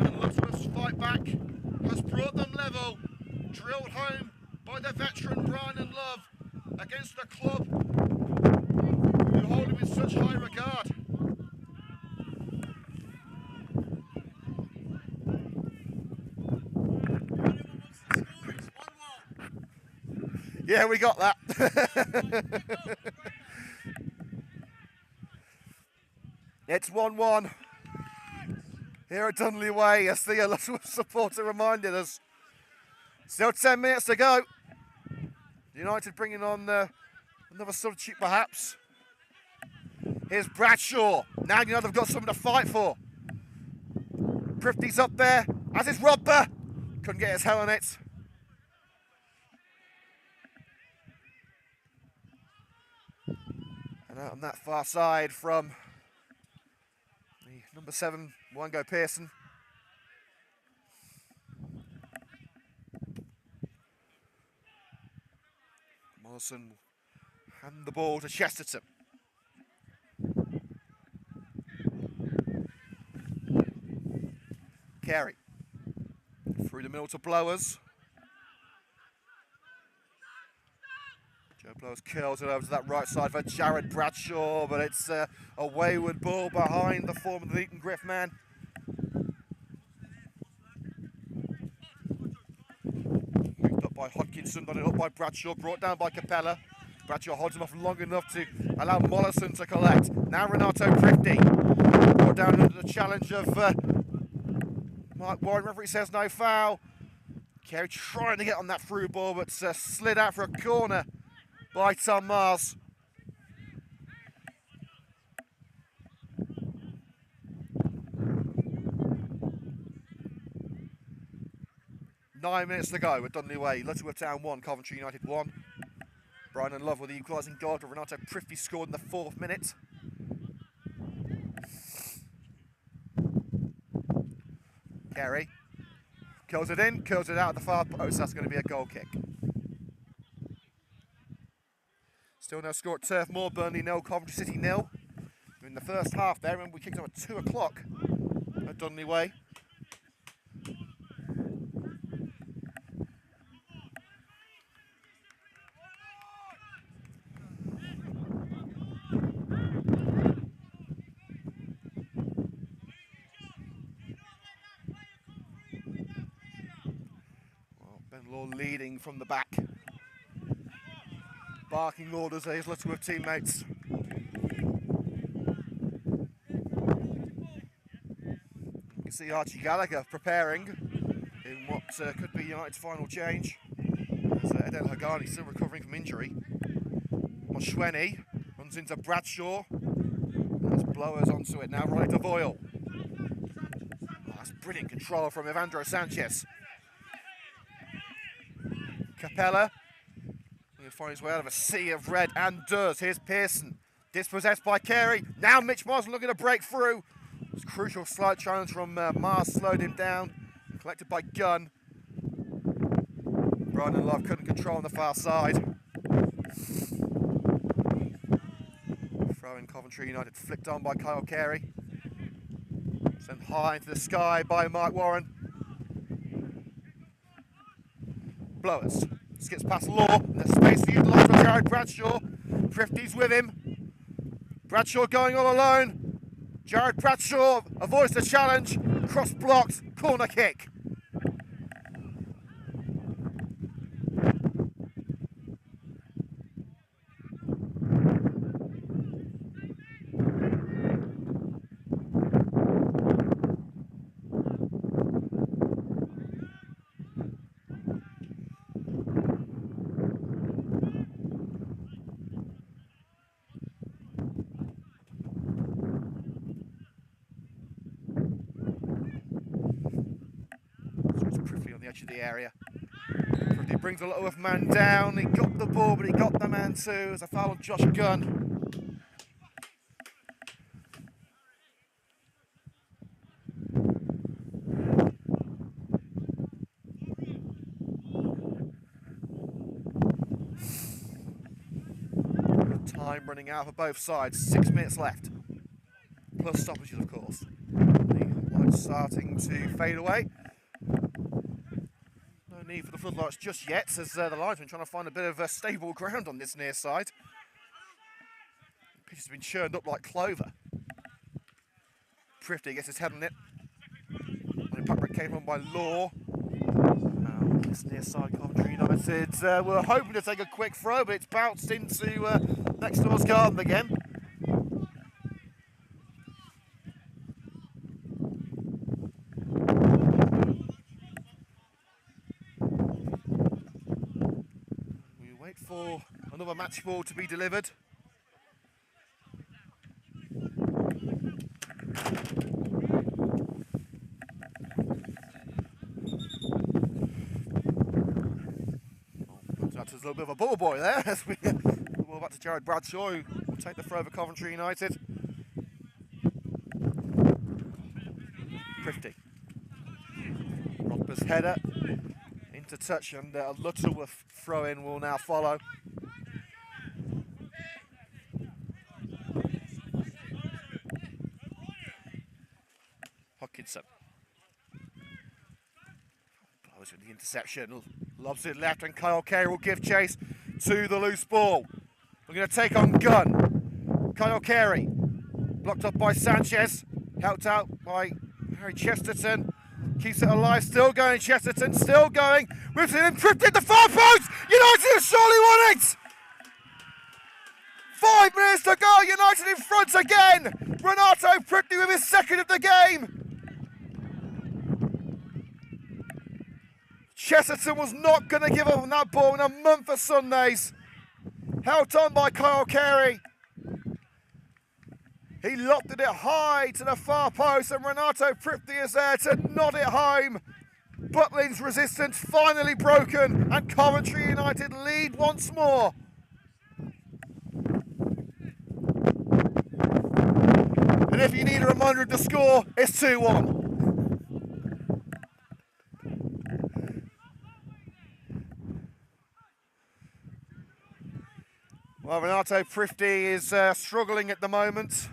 And Lutterworth's fight back has brought them level. Drilled home by the veteran Brian and Love against the club who hold him in such high regard. Yeah, we got that. It's 1-1 here at Dudley Way, as the Lutterworth supporter reminded us. Still 10 minutes to go. United bringing on another substitute perhaps. Here's Bradshaw. Now United have got something to fight for. Prifty's up there, as is Robber. Couldn't get his head on it. And out on that far side from the number 7, Wango Pearson. Morrison hand the ball to Chesterton. Carey through the middle to Blowers. Joe Blowers curls it over to that right side for Jared Bradshaw, but it's a wayward ball behind the form of the Eton Griff man. Moved up by Hodkinson, got it up by Bradshaw, brought down by Capella. Bradshaw holds him off long enough to allow Mollison to collect. Now Renato Prifty, brought down under the challenge of Mark Warren. Referee says no foul. Carey trying to get on that through ball, but slid out for a corner by Tom Mars. Nine minutes to go. We're Dudley Way. Lutterworth Town 1, Coventry United 1. Brian and Love with the equalising goal. Renato Prifty scored in the 4th minute. Carey curls it in, curls it out at the far post. That's going to be a goal kick. Still no score at Turf Moor. Burnley 0, Coventry City 0. In the first half there, remember we kicked off at 2 o'clock at Dudley Way. Leading from the back. Barking orders at his Lutterworth teammates. You can see Archie Gallagher preparing in what could be United's final change. As Eden Hagani still recovering from injury. Moshweni runs into Bradshaw. That's Blowers onto it now, right to Boyle. That's brilliant control from Evandro Sanchez. Capella, he'll find his way out of a sea of red, and does. Here's Pearson, dispossessed by Carey. Now Mitch Morrison looking to break through. It's a crucial slight challenge from Mars, slowed him down. Collected by Gunn. Brian and Love couldn't control on the far side. Throw in Coventry United, flicked on by Kyle Carey. Sent high into the sky by Mike Warren. Blowers skips past Law, and there's space to utilise by Jared Bradshaw. Prifty's with him. Bradshaw going all alone. Jared Bradshaw avoids the challenge. Cross blocked, corner kick. On the edge of the area. He brings the Lutterworth man down. He got the ball, but he got the man too. As a foul on Josh Gunn. Time running out for both sides. 6 minutes left. Plus stoppages, of course. The lights starting to fade away. Need for the floodlights just yet, as the linesman trying to find a bit of stable ground on this near side. The pitch has been churned up like clover. Prifty gets his head on it. And the puck break came on by Law. This near side Coventry United were hoping to take a quick throw, but it's bounced into next door's garden again. for another match ball to be delivered. That's a little bit of a ball boy there as we ball back to Jared Bradshaw, who will take the throw for Coventry United. Prifty. Rodber's header into touch, and a Lutterworth throw-in will now follow. Hodkinson blows with the interception, lobs it left, and Kyle Carey will give chase to the loose ball. We're going to take on Gunn. Kyle Carey blocked up by Sanchez, helped out by Harry Chesterton. Keeps it alive, still going, Chesterton, still going. Whips it in, Prifty at the far post! United have surely won it! 5 minutes to go, United in front again! Renato Prifty with his second of the game! Chesterton was not going to give up on that ball in a month of Sundays. Held on by Kyle Carey. He lofted it high to the far post, and Renato Prifty is there to nod it home. Butlin's resistance finally broken, and Coventry United lead once more. And if you need a reminder of the score, it's 2-1. Well, Renato Prifty is struggling at the moment.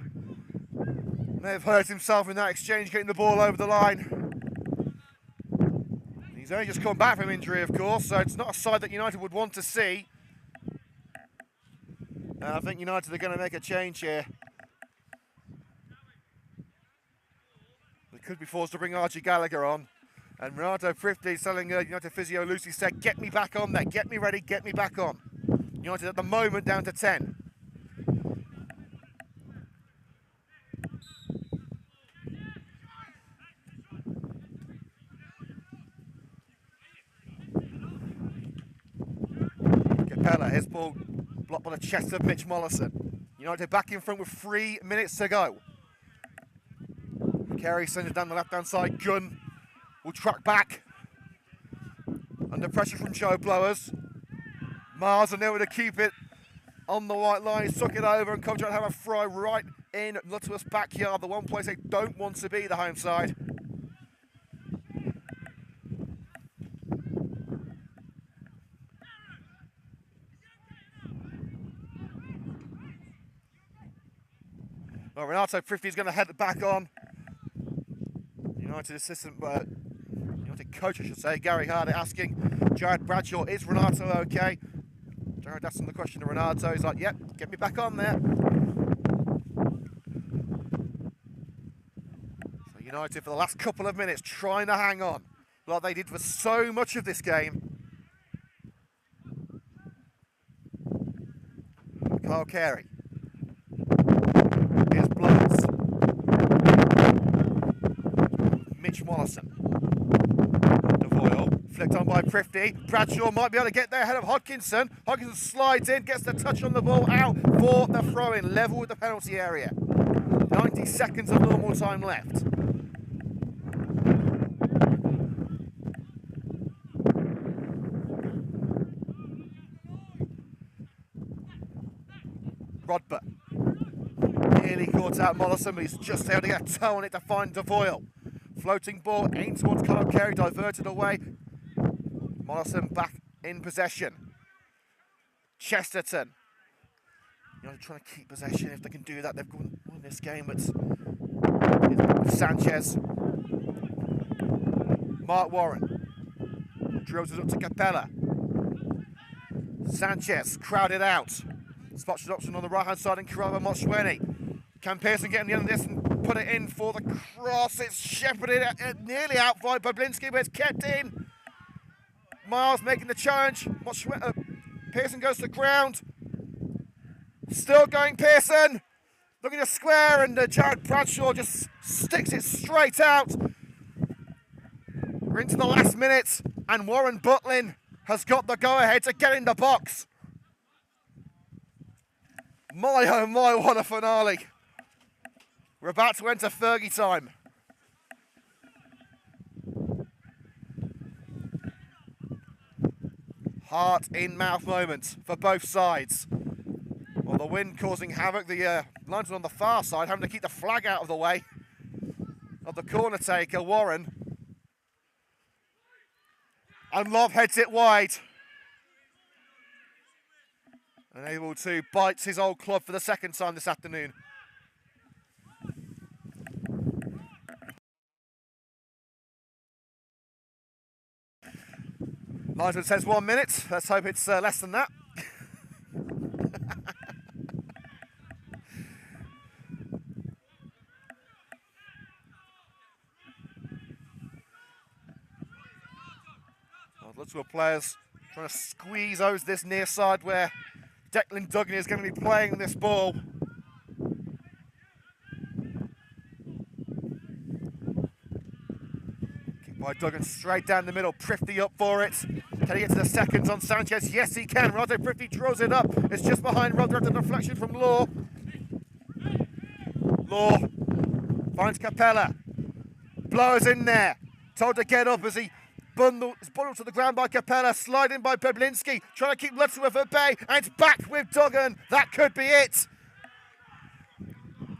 May have hurt himself in that exchange, getting the ball over the line. He's only just come back from injury, of course, so it's not a side that United would want to see. I think United are going to make a change here. They could be forced to bring Archie Gallagher on. And Renato Prifty is telling United physio Lucy said, get me back on there, get me ready, get me back on. United at the moment down to 10. Capella, his ball blocked by the chest of Mitch Mollison. United back in front with 3 minutes to go. Carey sends it down the left-hand side. Gunn will track back. Under pressure from Joe Blowers. Mars unable to keep it on the white line. He took it over, and Coventry have a throw right in Lutterworth's backyard. The one place they don't want to be, the home side. Well, Renato Prifty is going to head it back on. United coach, I should say, Gary Hardy asking Jared Bradshaw, is Renato okay? Jared asking the question to Renato. He's like, yep, get me back on there. So United for the last couple of minutes trying to hang on, like they did for so much of this game. Kyle Carey. Here's Bloods. Mitch Mollison. DeVoyle, flicked on by Prifty. Bradshaw might be able to get there ahead of Hodkinson. Hodkinson slides in, gets the touch on the ball, out for the throw-in, level with the penalty area. 90 seconds of normal time left. Rodber. Nearly caught out Mollison, but he's just able to get a toe on it to find DeVoyle. Floating ball aimed towards Kyle Carey, diverted away. Mollison back in possession. Chesterton. You know, trying to keep possession. If they can do that, they've won this game. But Sanchez. Mark Warren. Drills it up to Capella. Sanchez crowded out. Spots an option on the right-hand side and Karava Moshweni. Can Pearson get in the end of this and put it in for the cross? It's shepherded, nearly out by Bablinski, but it's kept in. Miles making the challenge. Pearson goes to the ground. Still going Pearson. Looking to square, and Jared Bradshaw just sticks it straight out. We're into the last minute, and Warren Butlin has got the go-ahead to get in the box. My oh my, what a finale. We're about to enter Fergie time. Heart in mouth moments for both sides. Well, the wind causing havoc. The linesman on the far side having to keep the flag out of the way of the corner taker, Warren. And Love heads it wide. And able to bite his old club for the second time this afternoon. Linesman says 1 minute. Let's hope it's less than that. Lutterworth players trying to squeeze out this near side where Declan Duggan is going to be playing this ball. Kick by Duggan straight down the middle. Prifty up for it. Can he get to the seconds on Sanchez? Yes, he can. Roger Prifty draws it up. It's just behind Roger after the deflection from Law. Law finds Capella. Blowers in there. Told to get up as he bundled to the ground by Capella, sliding by Peblinski, trying to keep Lutterworth at bay, and it's back with Duggan. That could be it.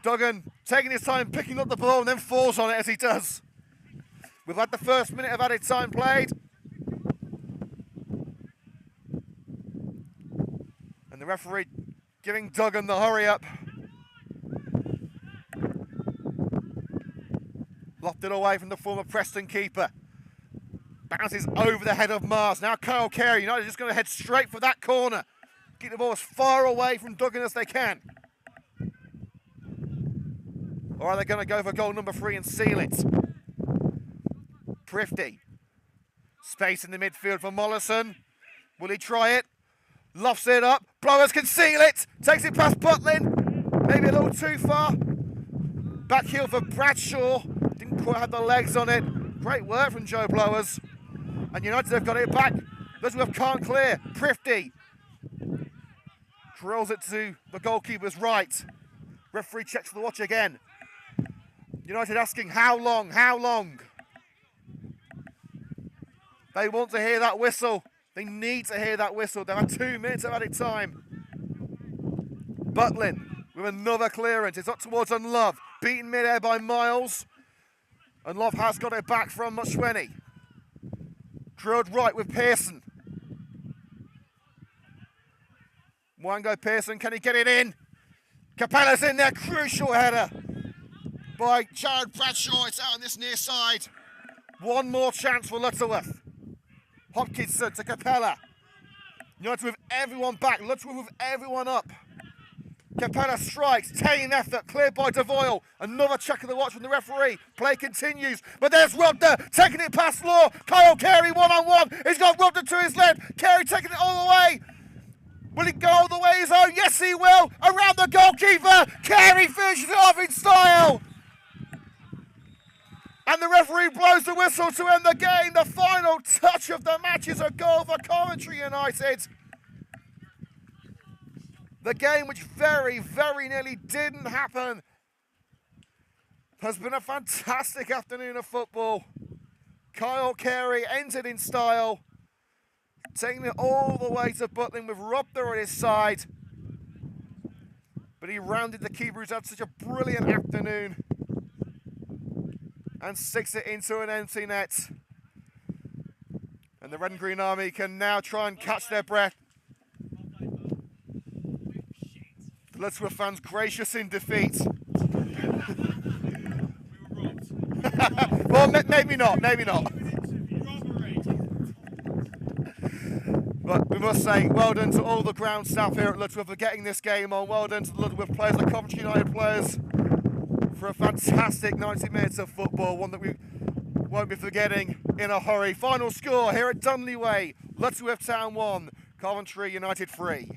Duggan taking his time, picking up the ball, and then falls on it as he does. We've had the first minute of added time played. And the referee giving Duggan the hurry up. Lofted away from the former Preston keeper. Bounces over the head of Mars. Now Kyle Carey, United just going to head straight for that corner. Keep the ball as far away from Duggan as they can. Or are they going to go for goal number 3 and seal it? Prifty. Space in the midfield for Mollison. Will he try it? Lofts it up. Blowers can seal it. Takes it past Butlin. Maybe a little too far. Back heel for Bradshaw. Didn't quite have the legs on it. Great work from Joe Blowers. And United have got it back. Lutterworth can't clear. Prifty drills it to the goalkeeper's right. Referee checks the watch again. United asking how long, how long? They want to hear that whistle. They need to hear that whistle. There are 2 minutes of added time. Butlin with another clearance. It's up towards Unlove. Beaten mid-air by Miles. And Love has got it back from Mashweni. Drilled right with Pearson. Mwango Pearson, can he get it in? Capella's in there, crucial header by Jared Bradshaw. It's out on this near side. One more chance for Lutterworth. Hopkinson to Capella. United with everyone back, Lutterworth with everyone up. Capella strikes, taking effort, cleared by Devoyle. Another check of the watch from the referee. Play continues, but there's Rubner taking it past Law. Kyle Carey one-on-one. He's got Rubner to his left. Carey taking it all the way. Will he go all the way his own? Yes, he will. Around the goalkeeper. Carey finishes it off in style. And the referee blows the whistle to end the game. The final touch of the match is a goal for Coventry United. The game which very, very nearly didn't happen has been a fantastic afternoon of football. Kyle Carey entered in style, taking it all the way to Butlin with Rubner on his side. But he rounded the keeper who's had such a brilliant afternoon and sticks it into an empty net. And the Red and Green Army can now try and catch their breath. Lutterworth fans gracious in defeat. Well, maybe not, maybe not. But we must say, well done to all the ground staff here at Lutterworth for getting this game on. Well done to the Lutterworth players, the Coventry United players, for a fantastic 90 minutes of football, one that we won't be forgetting in a hurry. Final score here at Dunley Way, Lutterworth Town 1, Coventry United 3.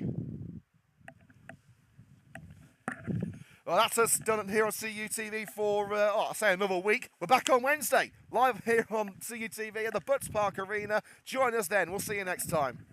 Well, that's us done here on CUTV for, I'll say another week. We're back on Wednesday, live here on CUTV at the Butts Park Arena. Join us then. We'll see you next time.